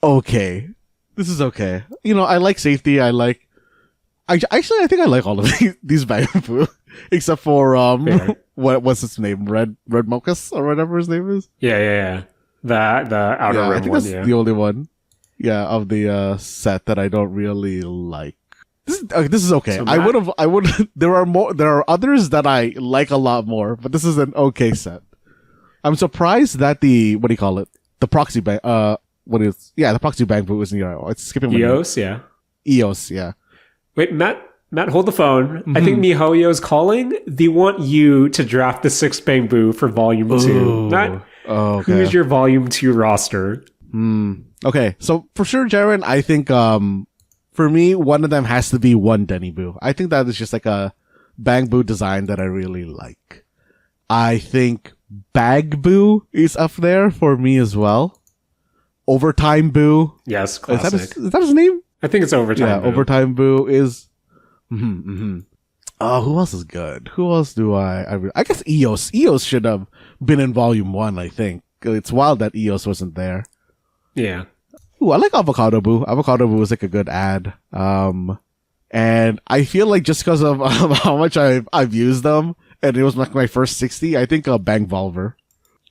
okay. I like safety. I think I like all of these Bang Boo. Except for, what's his name? Red Mochas, or whatever his name is? Yeah. The outer rim I think one, that's the only one. Yeah, of the set that I don't really like. This is okay. So I would there are others that I like a lot more, but this is an okay set. I'm surprised that the proxy bang the proxy bang boot was in here. It's skipping my EOS, name. EOS, yeah. Wait, Matt, hold the phone. I think MiHoYo's calling. They want you to draft the 6 Bang Boo for Volume 2. Matt, who's your Volume 2 roster? Okay, so for sure, Jaren, I think for me, one of them has to be one Denny Boo. I think that is just like a Bang Boo design that I really like. I think Bag Boo is up there for me as well. Overtime Boo. Yes, classic. Is that his name? I think it's Overtime Yeah, Boo. Overtime Boo is... Oh, who else is good? Who else do I guess EOS. EOS should have been in Volume 1, I think. It's wild that EOS wasn't there. Yeah. Ooh, I like Avocado Boo. Avocado Boo is like a good ad. And I feel like just because of how much I've used them, and it was like my first 60, I think Bang Volver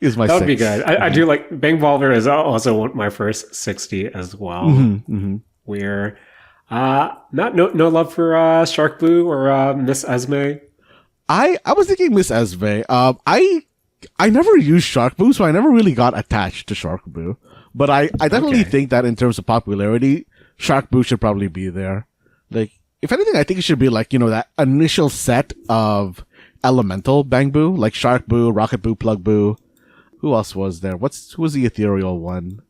is my That would 6. be good. I do like Bang Volver is also my first 60 as well. Where not no love for Shark Boo or Miss Esme. I was thinking Miss Esme. I never used Shark Boo, so I never really got attached to Shark Boo. But I definitely think that in terms of popularity, Shark Boo should probably be there. Like, if anything, I think it should be like, that initial set of elemental Bang Boo, like Shark Boo, Rocket Boo, Plug Boo. Who else was there? Who was the ethereal one?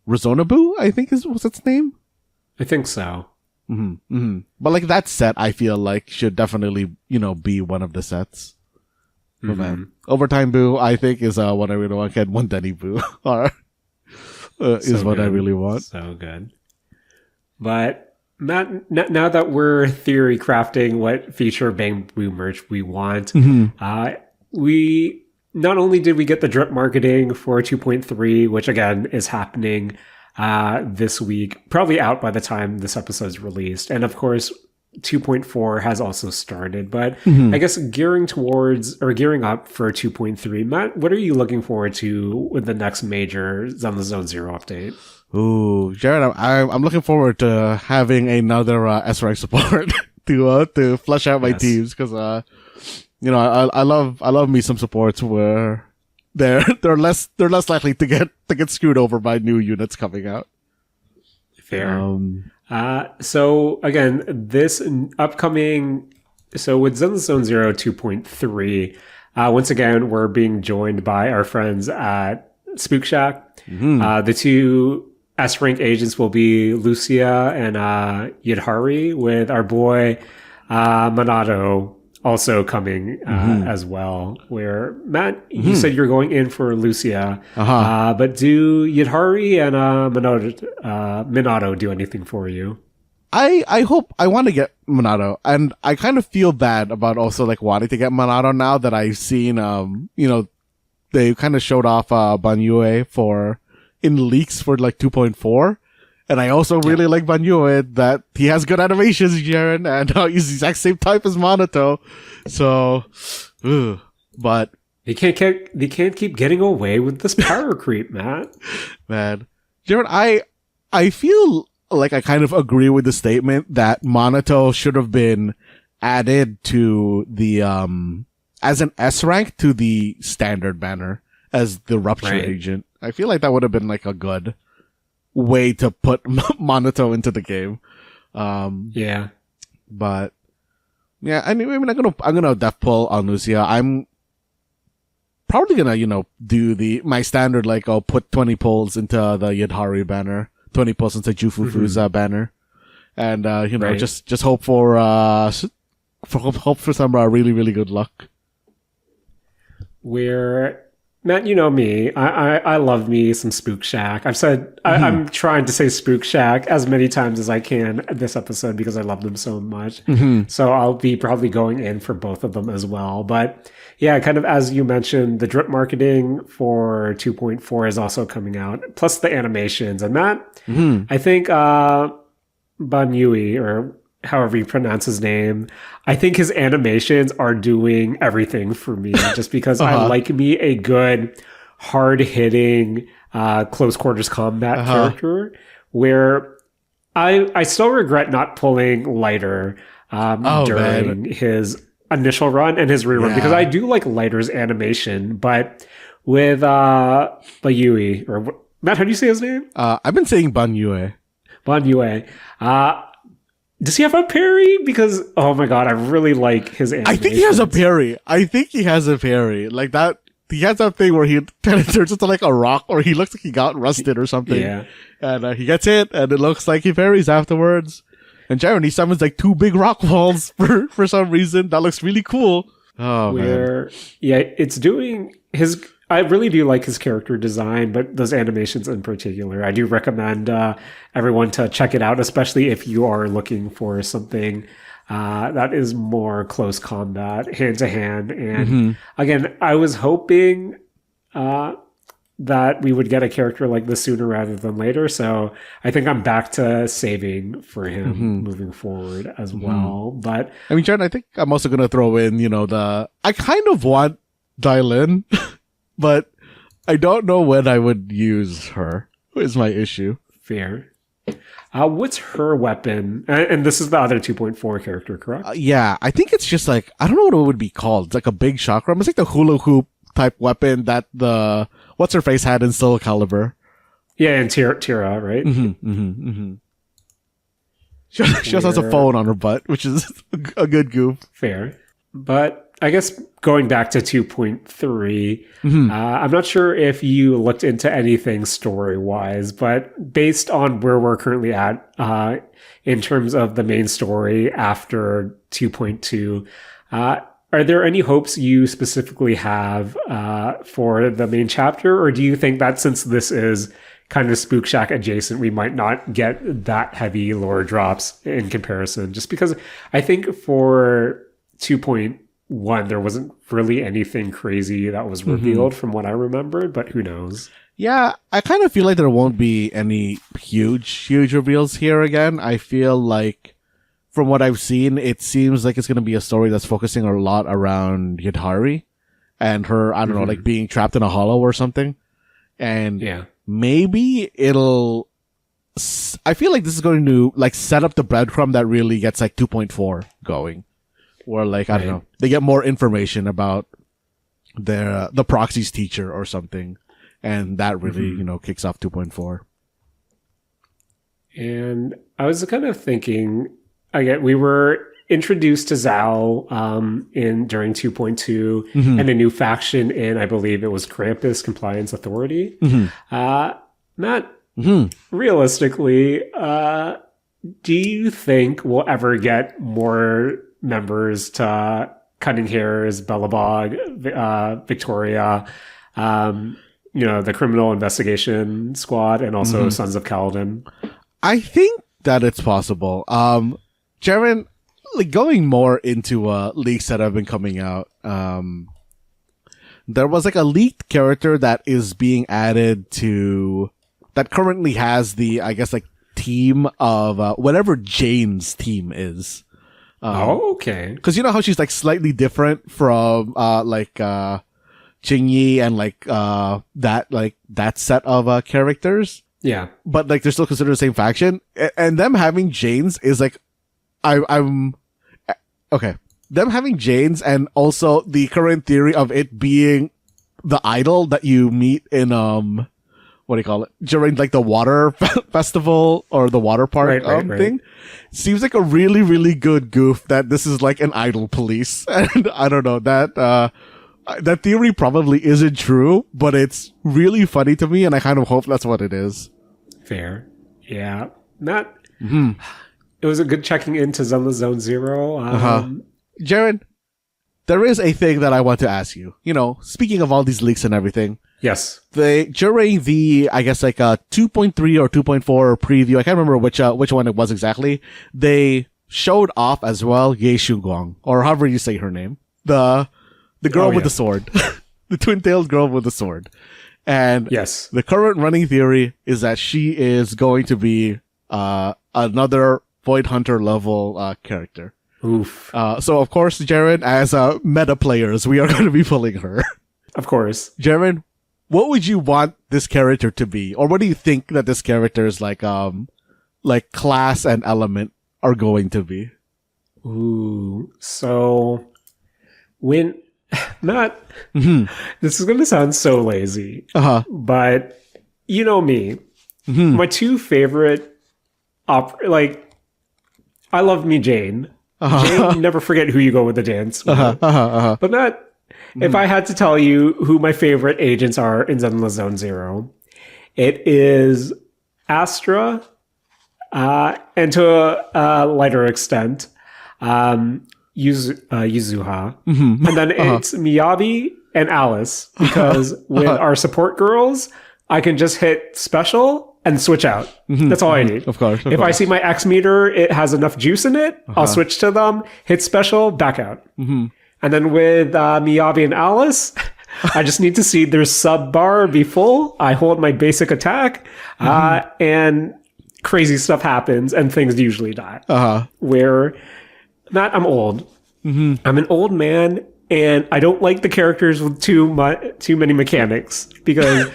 Rezona Boo, I think was its name? I think so. But like that set, I feel like should definitely, be one of the sets. But man, Overtime Boo, I think is what I really want. Get one Denny Boo, or is what I really want. So good. But now that we're theory crafting what feature Bang Boo merch we want, we not only did we get the drip marketing for 2.3, which again is happening this week, probably out by the time this episode is released, and of course 2.4 has also started, but I guess gearing up for 2.3. Matt, what are you looking forward to with the next major Zenless Zone Zero update? Ooh, Jared, I'm looking forward to having another S-rank support to flesh out my teams, because I love me some supports where they're less likely to get screwed over by new units coming out. Fair. So again, this upcoming, with Zenless Zone Zero 2.3, once again we're being joined by our friends at Spook Shack. The two S-rank agents will be Lucia and Yidhari, with our boy Monado also coming as well. Where Matt, you said you're going in for Lucia, but do Yidhari and Minato do anything for you? I hope I want to get Monado, and I kind of feel bad about also like wanting to get Monado now that I've seen they kind of showed off Banyue in leaks for like 2.4. And I also really like Banyue, that he has good animations, Jaren, and he's the exact same type as Monato. So, but they can't keep getting away with this power creep, Matt. Man, Jaren, I feel like I kind of agree with the statement that Monato should have been added to the as an S rank to the standard banner as the Rupture agent. I feel like that would have been like a good way to put Monato into the game. But yeah, I mean, I'm gonna def pull on Lucia. I'm probably gonna, do my standard, like I'll put 20 pulls into the Yidhari banner, 20 pulls into Jufufu's banner, and just hope for some really, really good luck. Where Matt, you know me. I love me some Spook Shack. I've said I'm trying to say Spook Shack as many times as I can this episode because I love them so much. So I'll be probably going in for both of them as well. But yeah, kind of as you mentioned, the drip marketing for 2.4 is also coming out, plus the animations. And Matt, I think Banyue, or however you pronounce his name, I think his animations are doing everything for me, just because I like me a good hard-hitting close quarters combat character, where I still regret not pulling Lighter during his initial run and his rerun, because I do like Lighter's animation, but with Banyue, or Matt, how do you say his name? I've been saying Banyue. Does he have a parry? Because, oh my god, I really like his animation. I think he has a parry. Like that, he has that thing where he kind of turns into like a rock, or he looks like he got rusted or something. Yeah. And he gets hit, and it looks like he parries afterwards. And Jaren, he summons like 2 big rock walls for some reason. That looks really cool. Oh, man. Yeah, it's doing his... I really do like his character design, but those animations in particular, I do recommend everyone to check it out, especially if you are looking for something that is more close combat, hand to hand. And again, I was hoping that we would get a character like this sooner rather than later. So I think I'm back to saving for him moving forward as well. But I mean, Jen, I think I'm also going to throw in, I kind of want Dylan, but I don't know when I would use her, is my issue. Fair. What's her weapon? And this is the other 2.4 character, correct? Yeah, I think it's just like, I don't know what it would be called. It's like a big chakram. It's like the hula hoop type weapon that the what's her face had in Soul Calibur. Yeah, and Tira, right? She also has a phone on her butt, which is a good goof. Fair. But I guess going back to 2.3, I'm not sure if you looked into anything story-wise, but based on where we're currently at in terms of the main story after 2.2, are there any hopes you specifically have for the main chapter, or do you think that since this is kind of Spook Shack adjacent, we might not get that heavy lore drops in comparison? Just because I think for 2.1, there wasn't really anything crazy that was revealed from what I remembered, but who knows? Yeah, I kind of feel like there won't be any huge reveals here again. I feel like from what I've seen, it seems like it's going to be a story that's focusing a lot around Hidari and her, I don't know, like being trapped in a hollow or something. And maybe I feel like this is going to like set up the breadcrumb that really gets like 2.4 going. Or like, I don't know, they get more information about the Proxies teacher or something. And that really, kicks off 2.4. And I was kind of thinking, again, we were introduced to Zhao during 2.2 and a new faction in, I believe it was Krampus Compliance Authority. Matt, realistically, do you think we'll ever get more members to Cunning Hairs, Belobog, Victoria, the Criminal Investigation Squad, and also Sons of Kaladin? I think that it's possible. Jaren, like going more into leaks that have been coming out, there was like a leaked character that is being added to that currently has the, I guess, like team of whatever Jane's team is. Okay. Because you know how she's like slightly different from Jingyi and like that set of characters. Yeah. But like they're still considered the same faction, and them having Jane's is like, I'm okay. Them having Jane's and also the current theory of it being the idol that you meet in what do you call it, during like the water festival or the water park thing, seems like a really, really good goof that this is like an idol police. And I don't know, that theory probably isn't true, but it's really funny to me, and I kind of hope that's what it is. Fair. Yeah. Matt, it was a good checking into Zenless Zone Zero. Jaren, there is a thing that I want to ask you. Speaking of all these leaks and everything. Yes. During the, I guess, like 2.3 or 2.4 preview, I can't remember which one it was exactly, they showed off as well Ye Guang, or however you say her name. The girl with the sword. The twin-tailed girl with the sword. And yes, the current running theory is that she is going to be another Void Hunter level character. Oof. So, of course, Jaren, as meta players, we are going to be pulling her. Of course. Jaren, what would you want this character to be? Or what do you think that this character's like class and element are going to be? Ooh. So, when... Not... This is going to sound so lazy. But, you know me. My two favorite... I love me Jane. Jane, never forget who you go with the dance with. But Matt... If I had to tell you who my favorite agents are in Zenless Zone Zero, it is Astra, and to a lighter extent, Yuzuha. And then it's Miyabi and Alice, because with our support girls, I can just hit special and switch out. That's all I need. Of course. If I see my X meter, it has enough juice in it, I'll switch to them, hit special, back out. And then with Miyabi and Alice, I just need to see their sub bar be full. I hold my basic attack, and crazy stuff happens, and things usually die. Where, Matt, I'm old. I'm an old man, and I don't like the characters with too many mechanics, because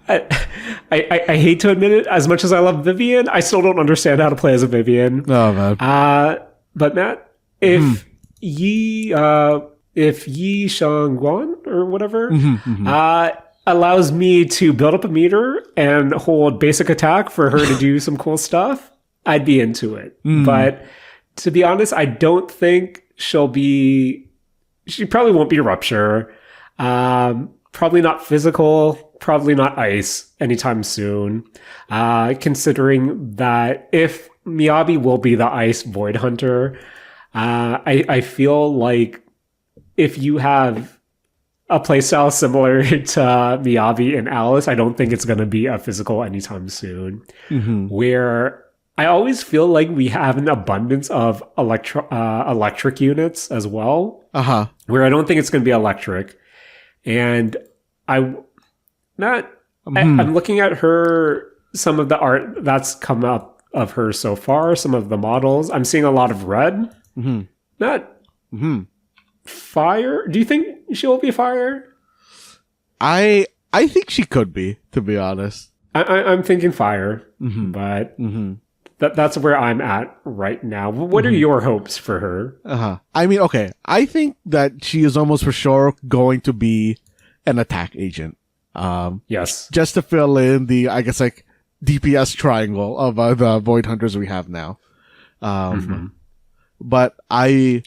I hate to admit it, as much as I love Vivian, I still don't understand how to play as a Vivian. Oh, man. But Matt, if Yi Shangguan or whatever allows me to build up a meter and hold basic attack for her to do some cool stuff, I'd be into it. But to be honest, I don't think she probably won't be Rupture. Probably not physical, probably not ice anytime soon. Considering that if Miyabi will be the ice Void Hunter, I feel like if you have a playstyle similar to Miyabi and Alice, I don't think it's going to be a physical anytime soon. Where I always feel like we have an abundance of electric units as well. Where I don't think it's going to be electric. And I'm looking at some of the art that's come up of her so far, some of the models. I'm seeing a lot of red. Fire. Do you think she'll be fire? I think she could be, to be honest. I'm thinking fire, but that's where I'm at right now. What are your hopes for her? I mean, okay. I think that she is almost for sure going to be an attack agent. Yes. Just to fill in the, I guess, like, DPS triangle of the Void Hunters we have now. But I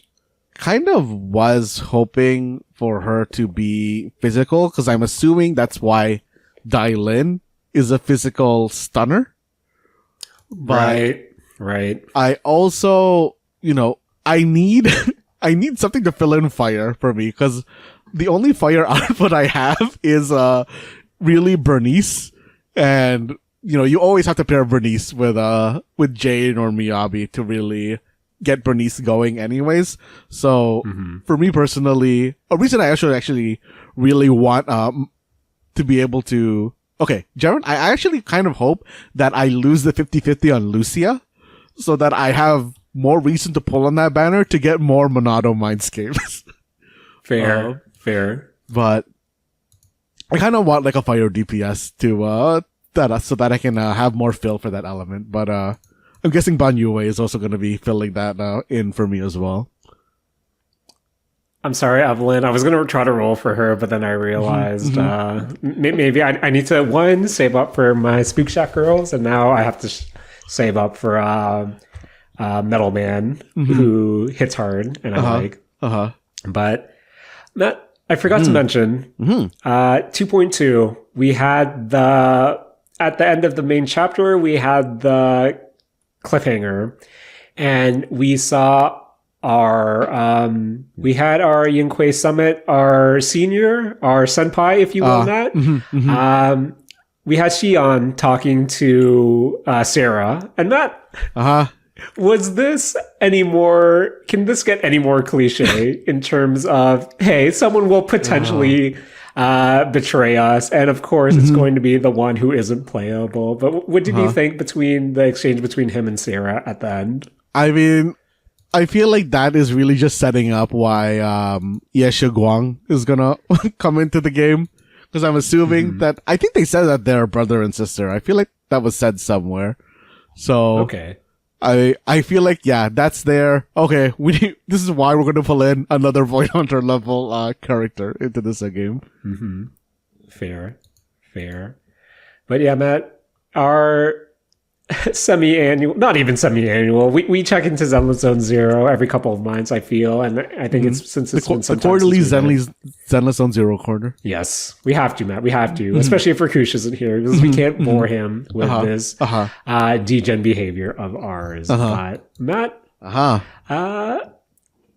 kind of was hoping for her to be physical, because I'm assuming that's why Dai Lin is a physical stunner. But right. I also, I need something to fill in fire for me, because the only fire output I have is really Bernice, and you always have to pair Bernice with Jane or Miyabi to really get Bernice going anyways. So for me personally, a reason I actually really want to be able to, okay, Jaren, I actually kind of hope that I lose the 50-50 on Lucia, so that I have more reason to pull on that banner to get more Monado Mindscapes. Fair. But I kind of want like a fire DPS to so that I can have more fill for that element. But I'm guessing Banyue is also going to be filling that in for me as well. I'm sorry, Evelyn. I was going to try to roll for her, but then I realized maybe I need to, save up for my Spook Shack girls, and now I have to save up for Metal Man, who hits hard, and I like. But Matt, I forgot to mention, 2.2, we had at the end of the main chapter, we had the cliffhanger, and we saw our Yinquei Summit, our senior, our senpai, if you will, Matt. We had Shion talking to Sarah, and Matt, was this can this get any more cliche in terms of, hey, someone will potentially betray us, and of course it's going to be the one who isn't playable. But what did you think between the exchange between him and Sarah at the end? I mean, I feel like that is really just setting up why Yesha Guang is gonna come into the game, because I'm assuming that, I think they said that they're brother and sister. I feel like that was said somewhere. So okay, I feel like, yeah, that's there. Okay, this is why we're going to pull in another Void Hunter level character into this game. Fair. But yeah, Matt, our semi-annual, not even semi-annual, we check into Zenless Zone Zero every couple of months, I feel, and I think it's since it's been the quarterly Zenless Zone Zero corner. Yes, we have to, Matt. We have to, especially if Rakush isn't here, because we can't bore him with this degen behavior of ours. But Matt,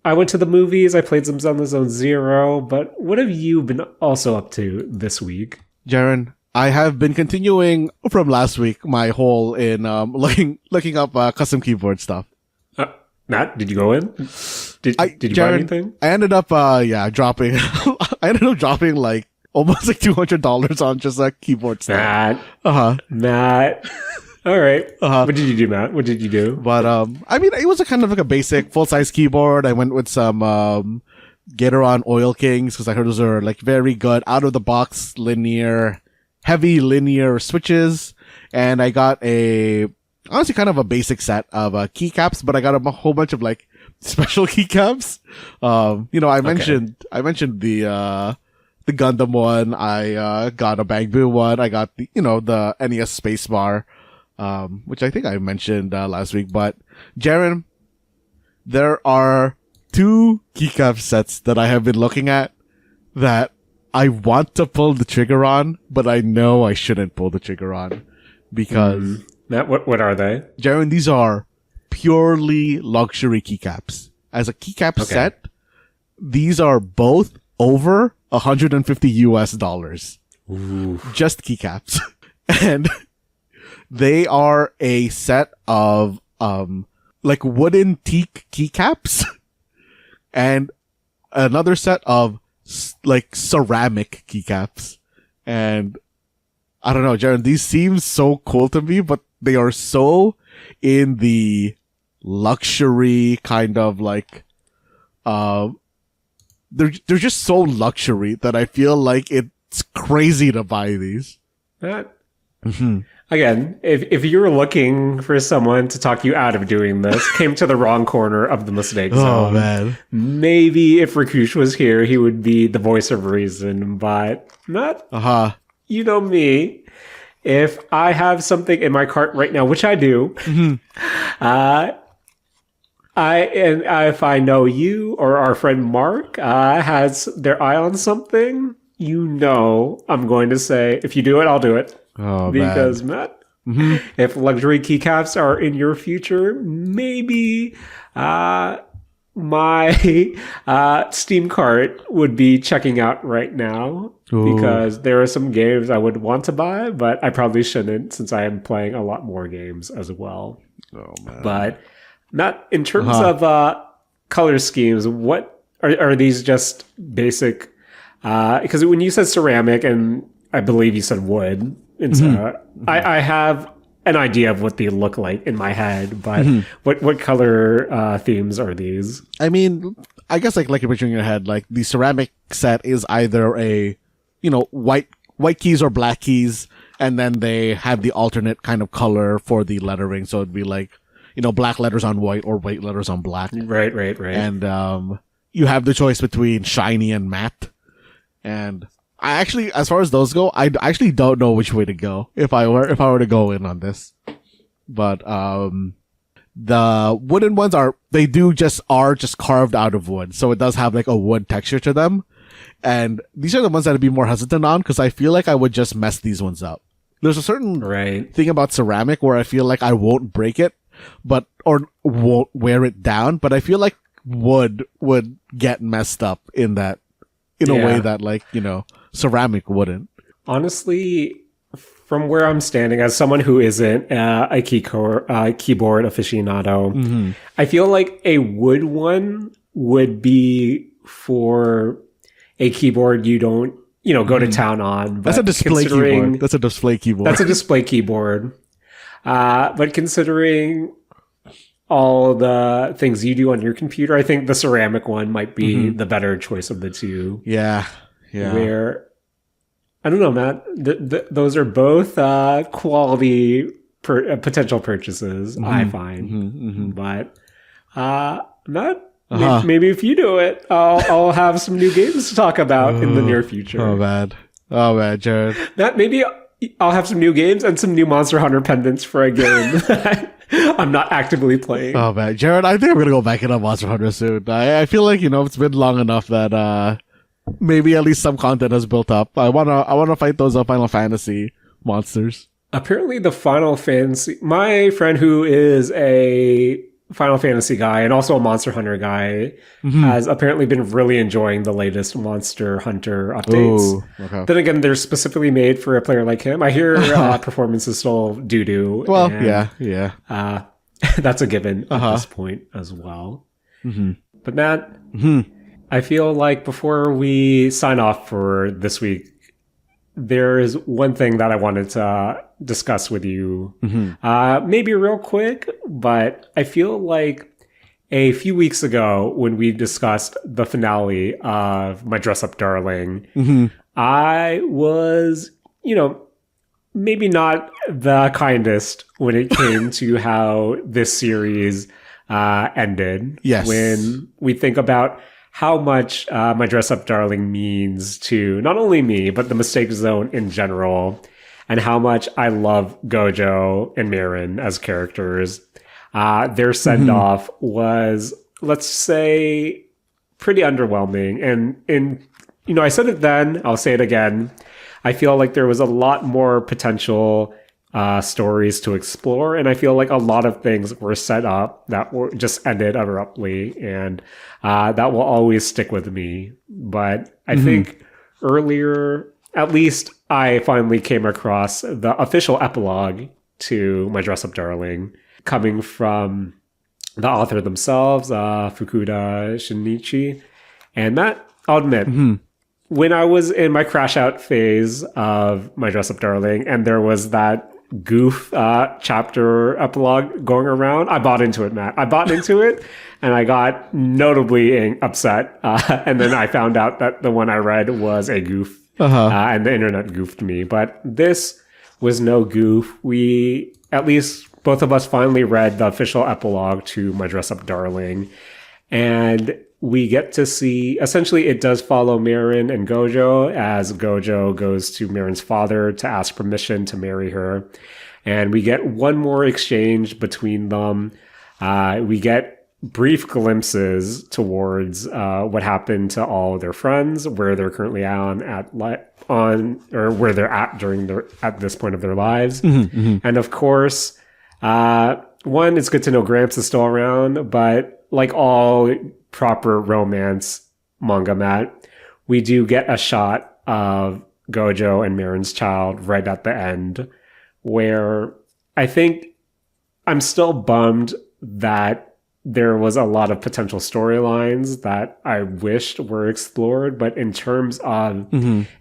I went to the movies. I played some Zenless Zone Zero. But what have you been also up to this week? Jaren, I have been continuing from last week my whole in looking up custom keyboard stuff. Matt, did you go in? Did you Jaren, buy anything? I ended up dropping. I ended up dropping like almost like $200 on just a keyboard stuff. Matt. All right. What did you do, Matt? What did you do? But I mean, it was a kind of like a basic full size keyboard. I went with some Gateron Oil Kings because I heard those are like very good out of the box heavy linear switches, and I got honestly kind of a basic set of keycaps, but I got a whole bunch of like special keycaps. I mentioned the Gundam one. I got a Bangbu one. I got the NES Spacebar, which I think I mentioned last week. But Jaren, there are 2 keycap sets that I have been looking at that I want to pull the trigger on, but I know I shouldn't pull the trigger on because Matt, what are they? Jaren, these are purely luxury keycaps. As a keycap set, these are both over $150. Ooh. Just keycaps. And they are a set of like wooden teak keycaps and another set of like ceramic keycaps. And I don't know, Jaren, these seem so cool to me, but they are so in the luxury kind of like they're just so luxury that I feel like it's crazy to buy these. That again, if you were looking for someone to talk you out of doing this, came to the wrong corner of the mistake zone. Oh man. Maybe if Rakush was here, he would be the voice of reason, but not. You know me. If I have something in my cart right now, which I do, if I know you or our friend Mark has their eye on something, I'm going to say, if you do it, I'll do it. Oh, because Matt, if luxury keycaps are in your future, maybe my Steam cart would be checking out right now. Ooh. Because there are some games I would want to buy, but I probably shouldn't since I am playing a lot more games as well. Oh man! But not in terms of color schemes. What are these just basic? Because when you said ceramic and I believe you said wood, I have an idea of what they look like in my head. But what color themes are these? I mean, I guess like you're picturing in your head, like the ceramic set is either a white keys or black keys, and then they have the alternate kind of color for the lettering. So it'd be like, black letters on white or white letters on black. Right. And you have the choice between shiny and matte. And I actually, as far as those go, I actually don't know which way to go if I were to go in on this. But the wooden ones are just carved out of wood, so it does have like a wood texture to them. And these are the ones that I'd be more hesitant on because I feel like I would just mess these ones up. There's a certain thing about ceramic where I feel like I won't break it, or won't wear it down, but I feel like wood would get messed up in a way that ceramic wouldn't. Honestly, from where I'm standing as someone who isn't a keyboard aficionado, I feel like a wood one would be for a keyboard you don't, go to town on. That's a display keyboard. That's a display keyboard. But considering all the things you do on your computer, I think the ceramic one might be the better choice of the two. Yeah. Where, I don't know, Matt, those are both quality potential purchases, I find. But, Matt, maybe if you do it, I'll have some new games to talk about in the near future. Oh, bad, Jared. Matt, maybe I'll have some new games and some new Monster Hunter pendants for a game that I'm not actively playing. Oh, man. Jared, I think I'm going to go back into Monster Hunter soon. I feel like, it's been long enough that maybe at least some content has built up. I wanna fight those Final Fantasy monsters. Apparently the Final Fantasy... My friend who is a Final Fantasy guy and also a Monster Hunter guy, has apparently been really enjoying the latest Monster Hunter updates. Ooh, okay. Then again, they're specifically made for a player like him. I hear performance is still doo-doo. Well, and, yeah. that's a given at this point as well. But Matt, I feel like before we sign off for this week, there is one thing that I wanted to discuss with you. Maybe real quick, but I feel like a few weeks ago when we discussed the finale of My Dress Up Darling, I was, maybe not the kindest when it came to how this series ended. Yes. When we think about how much My Dress Up Darling means to not only me, but the Mistake Zone in general, and how much I love Gojo and Mirin as characters. Their send-off was, let's say, pretty underwhelming. And I said it then, I'll say it again. I feel like there was a lot more potential stories to explore, and I feel like a lot of things were set up that were just ended abruptly, and that will always stick with me. But I think earlier, at least I finally came across the official epilogue to My Dress Up Darling, coming from the author themselves, Fukuda Shinichi. And that, I'll admit, when I was in my crash out phase of My Dress Up Darling, and there was that goof chapter epilogue going around, I bought into it, Matt. I bought into it, and I got notably upset. And then I found out that the one I read was a goof, and the internet goofed me. But this was no goof. We, at least both of us, finally read the official epilogue to My Dress Up Darling, and we get to see, essentially it does follow Mirin and Gojo as Gojo goes to Mirin's father to ask permission to marry her. And we get one more exchange between them. We get brief glimpses towards what happened to all their friends, where they're currently or where they're at at this point of their lives. And of course, one, it's good to know Gramps is still around, but like all proper romance manga, Matt, we do get a shot of Gojo and Mirin's child right at the end, where I think I'm still bummed that there was a lot of potential storylines that I wished were explored, but in terms of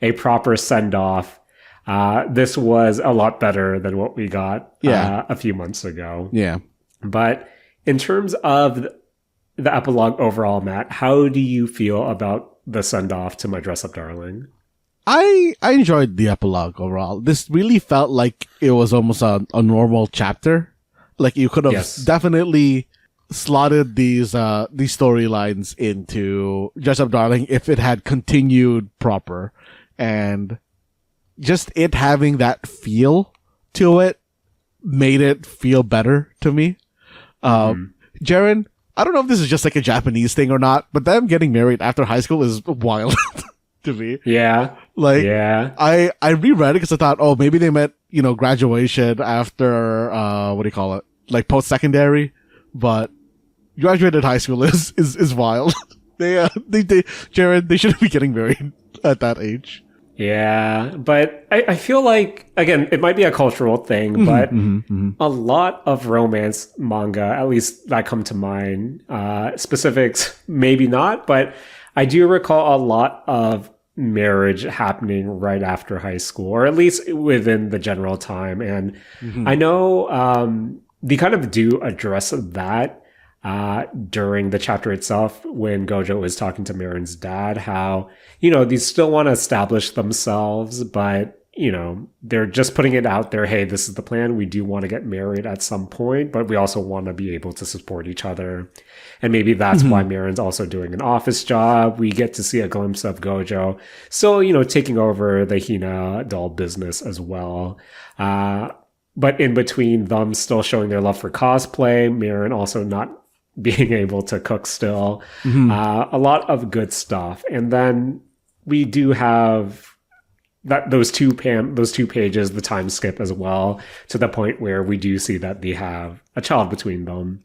a proper send-off, this was a lot better than what we got a few months ago. Yeah. But in terms of the epilogue overall, Matt, how do you feel about the send-off to My Dress Up Darling? I enjoyed the epilogue overall. This really felt like it was almost a normal chapter. Like you could have definitely slotted these storylines into Dress Up Darling if it had continued proper, and just it having that feel to it made it feel better to me. Jaren, I don't know if this is just like a Japanese thing or not, but them getting married after high school is wild to me. Yeah. I reread it because I thought, oh, maybe they meant, graduation after, like post-secondary, but graduated high school is wild. Jaren, they shouldn't be getting married at that age. Yeah, but I feel like, again, it might be a cultural thing, but a lot of romance manga, at least that come to mind, specifics, maybe not, but I do recall a lot of marriage happening right after high school, or at least within the general time. And I know they kind of do address that during the chapter itself when Gojo was talking to Mirin's dad, how, these still want to establish themselves, but, they're just putting it out there. Hey, this is the plan. We do want to get married at some point, but we also want to be able to support each other. And maybe that's why Mirin's also doing an office job. We get to see a glimpse of Gojo still, taking over the Hina doll business as well. But in between them still showing their love for cosplay, Mirin also not being able to cook still. A lot of good stuff. And then we do have those two pages, the time skip as well, to the point where we do see that they have a child between them.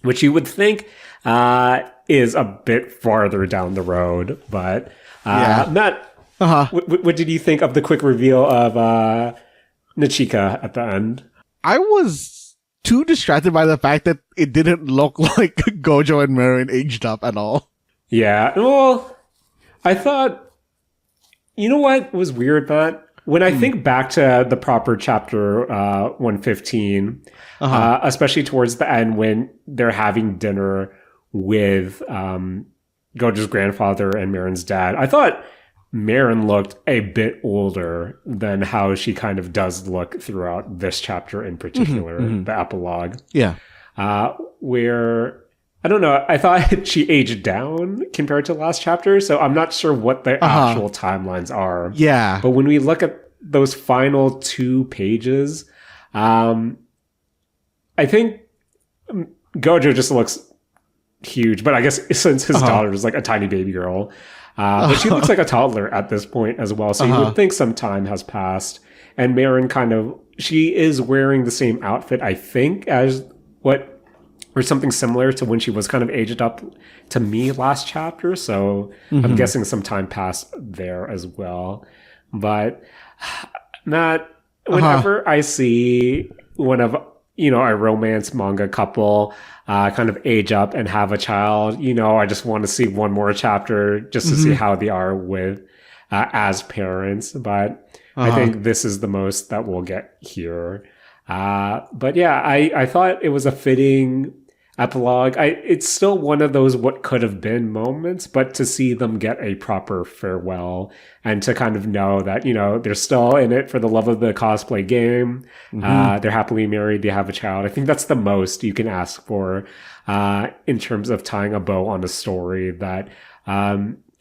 which you would think is a bit farther down the road. But Matt, what did you think of the quick reveal of Nachika at the end? I was too distracted by the fact that it didn't look like Gojo and Marin aged up at all. Yeah, well, I thought, you know what was weird, Matt? When I think back to the proper chapter 115, especially towards the end when they're having dinner with Gojo's grandfather and Marin's dad, I thought Marin looked a bit older than how she kind of does look throughout this chapter in particular, the epilogue. Yeah. Where, I don't know, I thought she aged down compared to last chapter, so I'm not sure what the actual timelines are. Yeah. But when we look at those final 2 pages, I think Gojo just looks huge, but I guess since his daughter is like a tiny baby girl, but she looks like a toddler at this point as well, so you would think some time has passed. And Marin she is wearing the same outfit, I think, as or something similar to when she was kind of aged up to me last chapter, so I'm guessing some time passed there as well. But Matt, whenever I see one of a romance manga couple kind of age up and have a child, I just want to see one more chapter just to see how they are with as parents. But I think this is the most that we'll get here. But yeah, I thought it was a fitting epilogue. It's still one of those what could have been moments, but to see them get a proper farewell and to kind of know that, they're still in it for the love of the cosplay game. They're happily married. They have a child. I think that's the most you can ask for in terms of tying a bow on a story that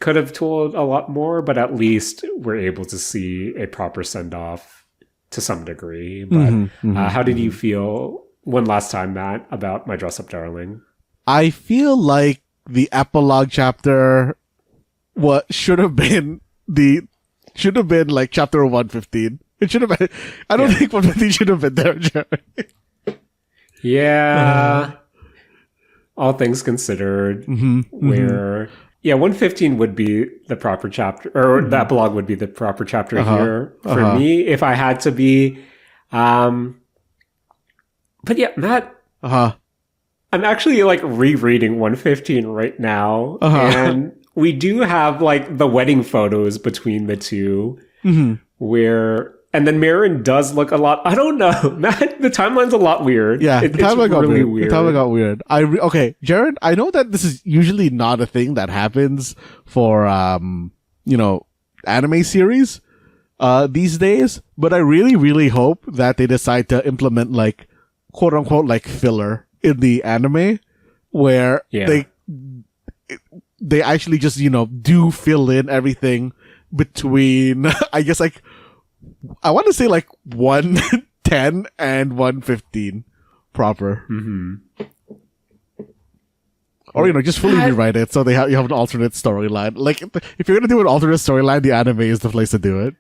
could have told a lot more, but at least we're able to see a proper send-off to some degree. But how did you feel one last time, Matt, about My Dress-Up Darling? I feel like the epilogue chapter should have been like chapter 115. It should have been. I don't think 115 should have been there, Jerry. Yeah. All things considered, where 115 would be the proper chapter, or the epilogue would be the proper chapter here for me if I had to be. But yeah, Matt, I'm actually like rereading 115 right now, and we do have like the wedding photos between the two, and then Marin does look a lot. I don't know, Matt. The timeline's a lot weird. Yeah, the timeline got really weird. The timeline got weird. Okay, Jaren, I know that this is usually not a thing that happens for anime series these days, but I really, really hope that they decide to implement like quote unquote like filler in the anime where they actually just do fill in everything between I guess like I want to say like 110 and 115 proper. Or just fully rewrite it so you have an alternate storyline. Like if you're gonna do an alternate storyline, the anime is the place to do it.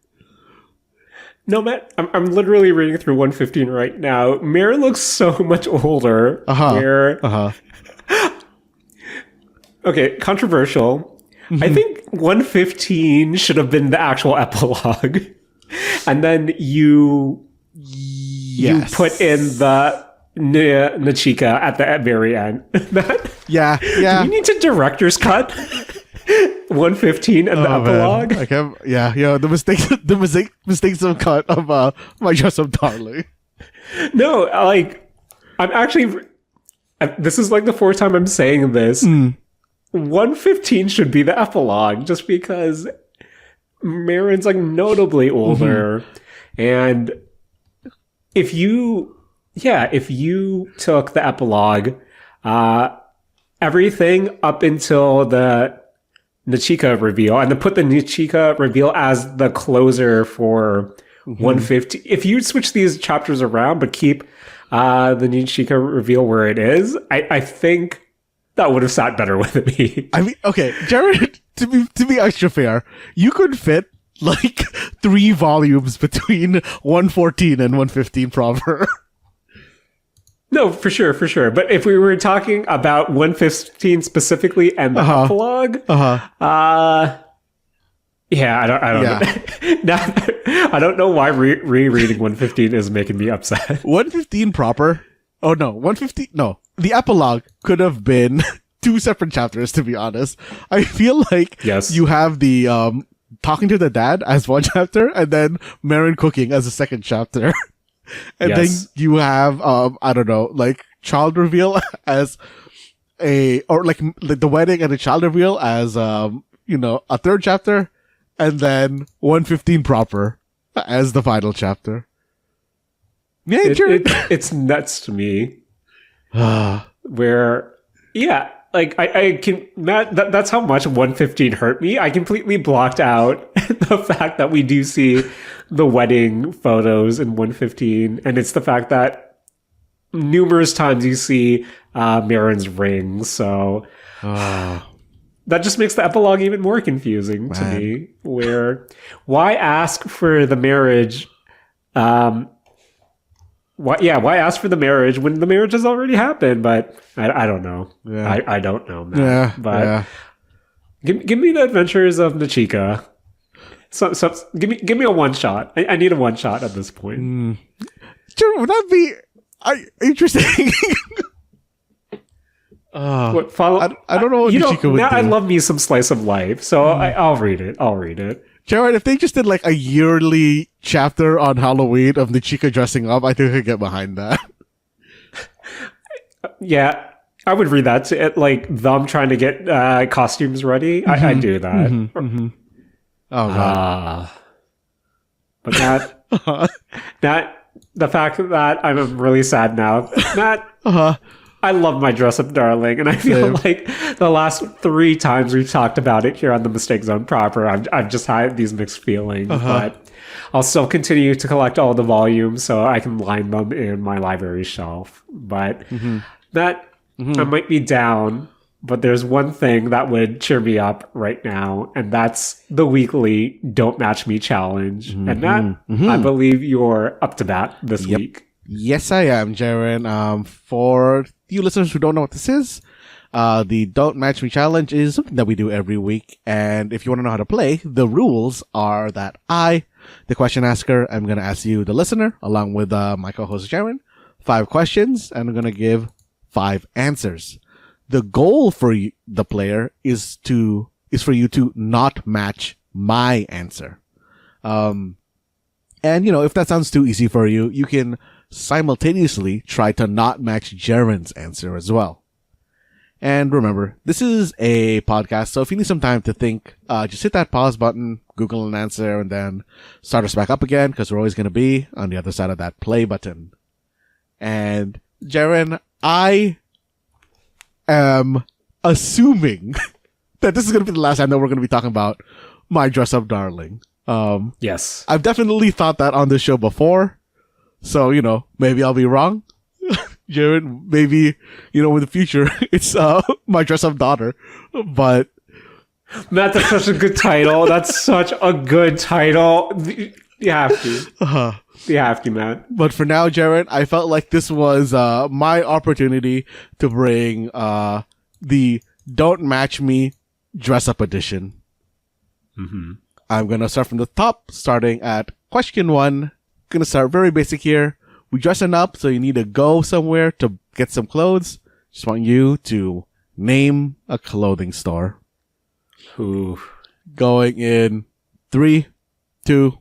No, Matt, I'm literally reading through 115 right now. Marin looks so much older. Okay, controversial. I think 115 should have been the actual epilogue. And then you put in the Nachika at the very end. Yeah. Do we need to director's cut 115 and the epilogue? The mistakes of cut of My Dress-Up Darling. No, like I'm actually. This is like the fourth time I'm saying this. 115 should be the epilogue, just because Marin's like notably older, and if you took the epilogue, everything up until the Nachika reveal, and then put the Nachika reveal as the closer for 150. If you switch these chapters around, but keep the Nachika reveal where it is, I think that would have sat better with me. I mean, okay, Jared, to be extra fair, you could fit like 3 volumes between 114 and 115 proper. No, for sure, for sure. But if we were talking about 115 specifically and the epilogue, yeah, I don't know. I don't know why rereading 115 is making me upset. 115 proper? Oh no, 115. No, the epilogue could have been 2 separate chapters. To be honest, I feel like you have the talking to the dad as one chapter, and then Marin cooking as a second chapter. And then you have, I don't know, like child reveal as or like the wedding and the child reveal as, you know, a third chapter, and then 115 proper as the final chapter. Yeah, it's nuts to me. Where, yeah, like I can, Matt, that's how much 115 hurt me. I completely blocked out the fact that we do see the wedding photos in 115, and it's the fact that numerous times you see Marin's ring. So that just makes the epilogue even more confusing to me. Where why ask for the marriage? Why ask for the marriage when the marriage has already happened? But I don't know. Yeah. I don't know, man. Yeah, but give me the adventures of Nachika. So give me a one shot. I need a one shot at this point. Sure, would that be interesting? What follow? I don't know what Nachika would do. I love me some slice of life, so I'll read it. Jared, if they just did like a yearly chapter on Halloween of Nachika dressing up, I think I could get behind that. Yeah, I would read that. Like them trying to get costumes ready. I do that. Oh god. But that the fact that I'm really sad now. I love my dress up darling, and I feel like the last 3 times we've talked about it here on the Mistake Zone proper, I've just had these mixed feelings. But I'll still continue to collect all the volumes so I can line them in my library shelf. But I might be down, but there's one thing that would cheer me up right now, and that's the weekly Don't Match Me challenge. And that, I believe you're up to that this week. Yes, I am, Jaren. For you listeners who don't know what this is, the Don't Match Me challenge is something that we do every week. And if you want to know how to play, the rules are that I, the question asker, I'm going to ask you, the listener, along with my co-host Jaren, 5 questions, and I'm going to give 5 answers. The goal for the player is for you to not match my answer. And you know, if that sounds too easy for you, you can simultaneously try to not match Jaren's answer as well. And remember, this is a podcast, so if you need some time to think, just hit that pause button, Google an answer, and then start us back up again, because we're always going to be on the other side of that play button. And Jaren, I am assuming that this is going to be the last time that we're going to be talking about my dress up darling. Yes. I've definitely thought that on this show before. So, you know, maybe I'll be wrong. Jared, maybe, you know, in the future, it's my dress up daughter. But Matt, that's such a good title. That's such a good title. You have to. You have to, Matt. But for now, Jared, I felt like this was my opportunity to bring the Don't Match Me dress up edition. I'm going to start from the top, starting at question 1. Going to start very basic here. We dressing up, so you need to go somewhere to get some clothes. Just want you to name a clothing store. Ooh. Going in 3, 2,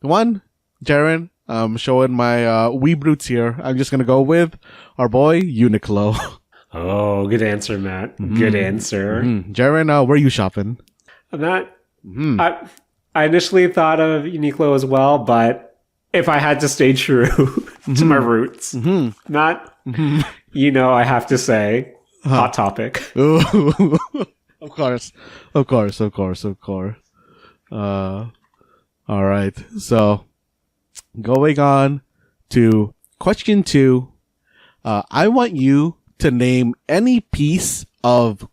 1. Jaren, I'm showing my wee brutes here. I'm just going to go with our boy, Uniqlo. Oh, good answer, Matt. Good answer. Jaren, where are you shopping? Matt, I initially thought of Uniqlo as well, but if I had to stay true to my roots, you know, I have to say, Hot Topic. Of course. All right. So, going on to question 2. I want you to name any piece of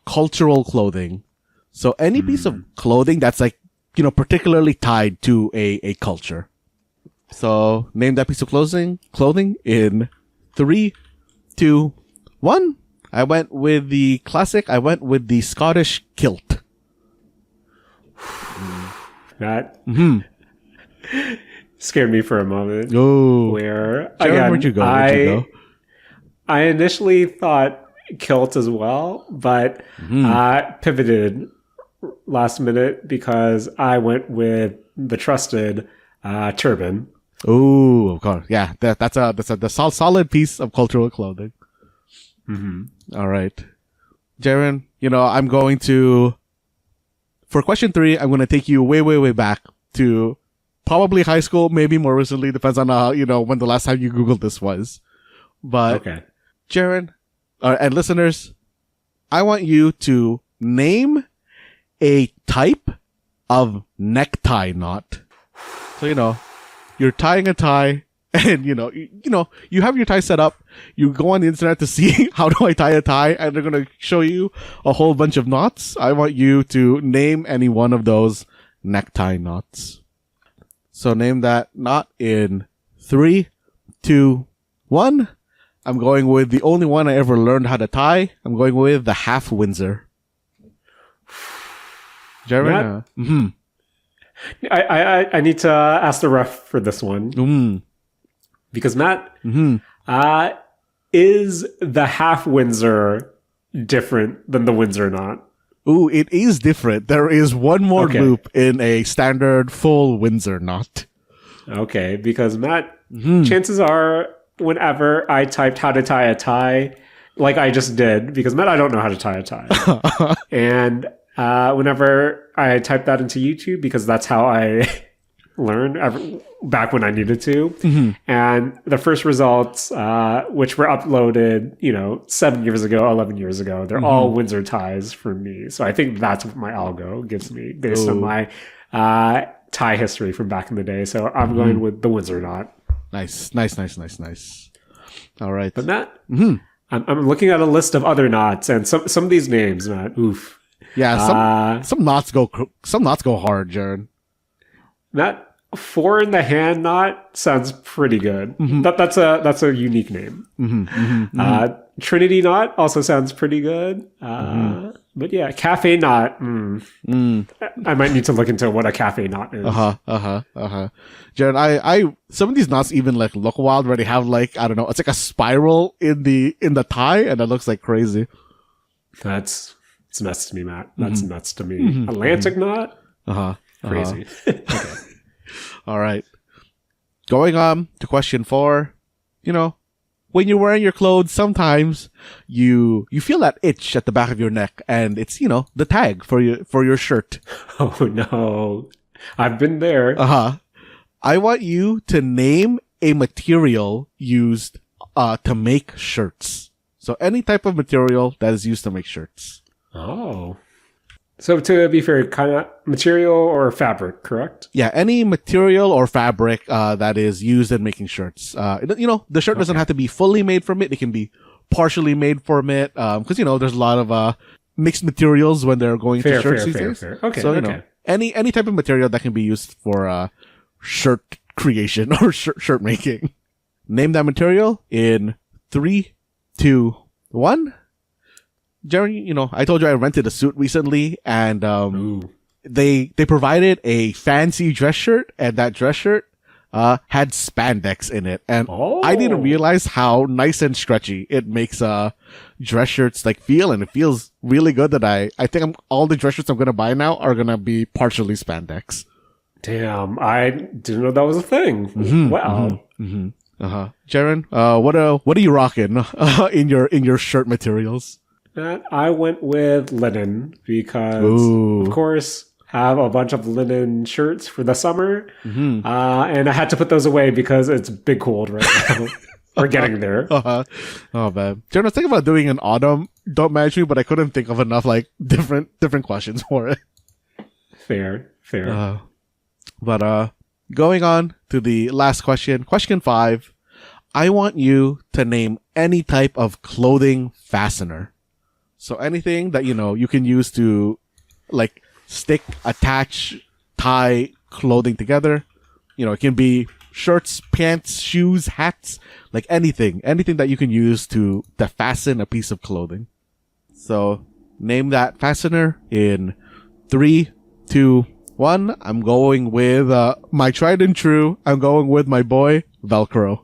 cultural clothing. So, any piece of clothing that's like, you know, particularly tied to a culture. So, name that piece of clothing in 3, 2, 1. I went with the classic. I went with the Scottish kilt. That scared me for a moment. Oh, where Jaren, again, where'd you go? I initially thought kilt as well, but pivoted last minute because I went with the trusted turban. Oh, of course. Yeah, that's a solid piece of cultural clothing. All right, Jaren. I'm going to, for question 3, I'm going to take you way, way, way back to probably high school, maybe more recently. Depends on when the last time you Googled this was. But okay, Jaren, and listeners, I want you to name a type of necktie knot. So you're tying a tie, and you have your tie set up. You go on the internet to see how do I tie a tie, and they're gonna show you a whole bunch of knots. I want you to name any one of those necktie knots. So name that knot in 3, 2, 1. I'm going with the only one I ever learned how to tie. I'm going with the half Windsor. Jaren? I need to ask the ref for this one. Because Matt, is the half Windsor different than the Windsor knot? Ooh, it is different. There is one more loop in a standard full Windsor knot. Okay, because Matt, chances are whenever I typed how to tie a tie, like I just did, because Matt, I don't know how to tie a tie. And whenever I typed that into YouTube, because that's how I learned back when I needed to. And the first results, which were uploaded, 7 years ago, 11 years ago, they're all Windsor ties for me. So I think that's what my algo gives me based on my tie history from back in the day. So I'm going with the Windsor knot. Nice. All right. But Matt, I'm looking at a list of other knots, and some of these names, Matt, oof. Yeah, some knots go hard, Jaren. That 4 in the hand knot sounds pretty good. That's a unique name. Trinity knot also sounds pretty good. But yeah, cafe knot. I might need to look into what a cafe knot is. Jaren, I some of these knots even look wild where they have I don't know, it's like a spiral in the tie, and it looks like crazy. It's nuts to me, Matt. That's nuts to me. Atlantic knot? Crazy. Okay. All right. Going on to question 4. When you're wearing your clothes, sometimes you feel that itch at the back of your neck, and it's, the tag for your shirt. Oh no. I've been there. I want you to name a material used to make shirts. So any type of material that is used to make shirts. Oh. So to be fair, kind of material or fabric, correct? Yeah, any material or fabric that is used in making shirts. The shirt doesn't have to be fully made from it. It can be partially made from it. Because, there's a lot of mixed materials when they're going to shirts these days. Fair. Okay, so, any type of material that can be used for shirt creation or shirt making. Name that material in 3, 2, 1. Jaren, I told you I rented a suit recently, and they provided a fancy dress shirt, and that dress shirt had spandex in it, and I didn't realize how nice and stretchy it makes dress shirts feel, and it feels really good. That I think all the dress shirts I'm gonna buy now are gonna be partially spandex. Damn, I didn't know that was a thing. Wow. Jaren, what are you rocking in your shirt materials? I went with linen because, of course, have a bunch of linen shirts for the summer, and I had to put those away because it's big cold right now. We're getting there. Oh man, Jaren, I was thinking about doing an autumn Don't Match Me, but I couldn't think of enough different questions for it. Fair. But going on to the last question 5. I want you to name any type of clothing fastener. So anything that, you can use to stick, attach, tie clothing together. It can be shirts, pants, shoes, hats, like anything that you can use to fasten a piece of clothing. So name that fastener in 3, 2, 1. I'm going with my tried and true. I'm going with my boy Velcro.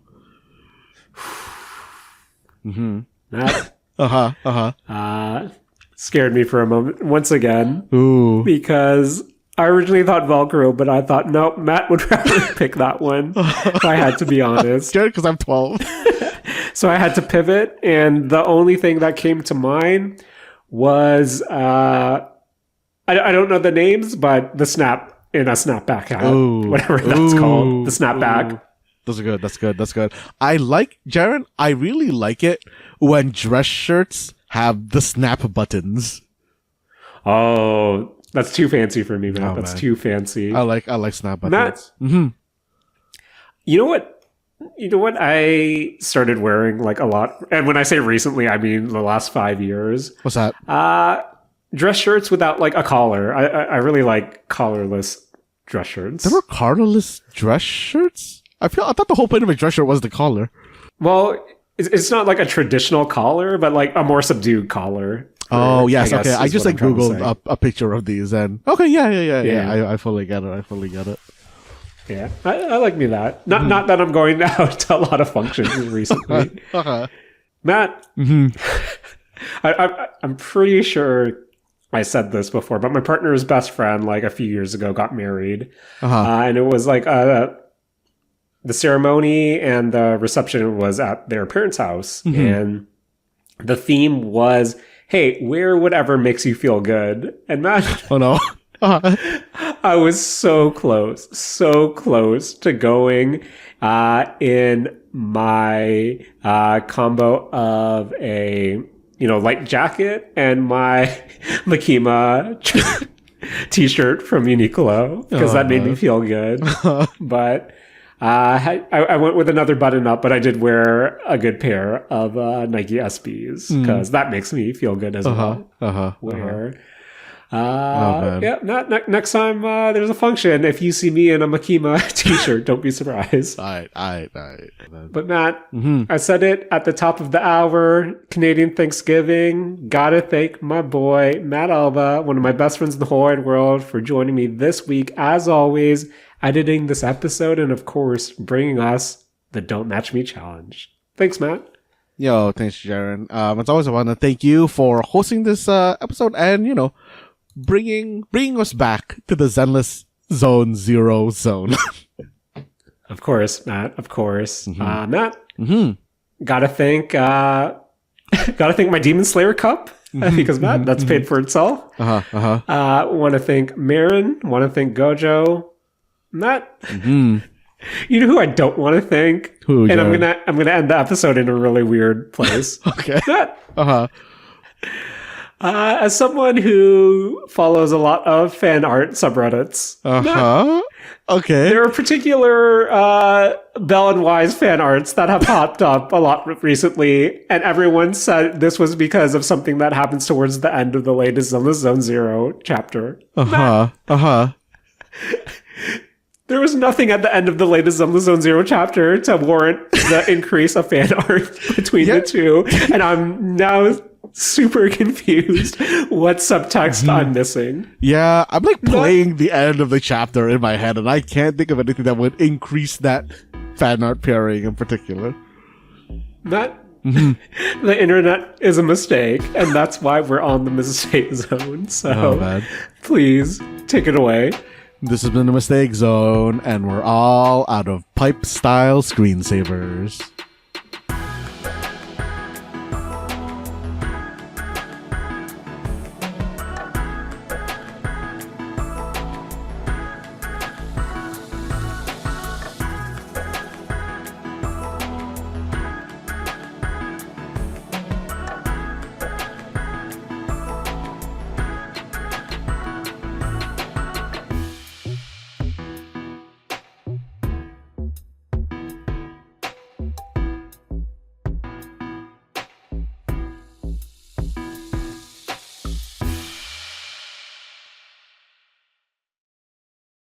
Scared me for a moment once again. Ooh. Because I originally thought Velcro, but I thought, nope, Matt would rather pick that one. If I had to be honest. Good, because I'm 12. So I had to pivot, and the only thing that came to mind was, I don't know the names, but the snap in a snapback hat. Ooh. Whatever that's called. The snapback. Those are good. That's good. I like, Jaren, I really like it when dress shirts have the snap buttons. Oh, that's too fancy for me, Matt. Oh, that's man. too fancy. I like snap buttons. Matt, you know what I started wearing like a lot, and when I say recently, I mean the last 5 years. What's that? Dress shirts without like a collar. I really like collarless dress shirts. There were collarless dress shirts? I thought the whole point of a dress shirt was the collar. Well, it's not like a traditional collar, but like a more subdued collar. Oh, yes. Okay. I just like Googled a picture of these and okay. Yeah. I fully get it. Yeah. I like me that. Not that I'm going out to a lot of functions recently. Matt, I'm pretty sure I said this before, but my partner's best friend, like a few years ago, got married. And it was like, the ceremony and the reception was at their parents' house. And the theme was, hey, wear whatever makes you feel good. And Matt, oh no. I was so close to going in my combo of a light jacket and my Makima t-shirt from Uniqlo because that made me feel good. But I went with another button up, but I did wear a good pair of Nike SBs because that makes me feel good as well. Next time there's a function, if you see me in a Makima t-shirt, don't be surprised. All right. But Matt, I said it at the top of the hour, Canadian Thanksgiving. Gotta thank my boy, Matt Alba, one of my best friends in the whole wide world, for joining me this week, as always, editing this episode, and of course, bringing us the Don't Match Me challenge. Thanks, Matt. Yo, thanks, Jaren. As always, I want to thank you for hosting this episode and, bringing us back to the Zenless Zone Zero zone. Of course, Matt. Of course. Matt, gotta thank my Demon Slayer cup. Because Matt, that's paid for itself. Want to thank Marin. Want to thank Gojo. Matt, you know who I don't want to thank? Who? And I'm gonna end the episode in a really weird place. Okay. Matt. As someone who follows a lot of fan art subreddits, Matt, okay, there are particular Bell and Wise fan arts that have popped up a lot recently, and everyone said this was because of something that happens towards the end of the latest Zone Zero chapter. There was nothing at the end of the latest Zone Zero chapter to warrant the increase of fan art between the two, and I'm now super confused what subtext I'm missing. Yeah, I'm like playing the end of the chapter in my head, and I can't think of anything that would increase that fan art pairing in particular. The internet is a mistake, and that's why we're on the mistake zone. So please take it away. This has been the Mistake Zone, and we're all out of pipe-style screensavers.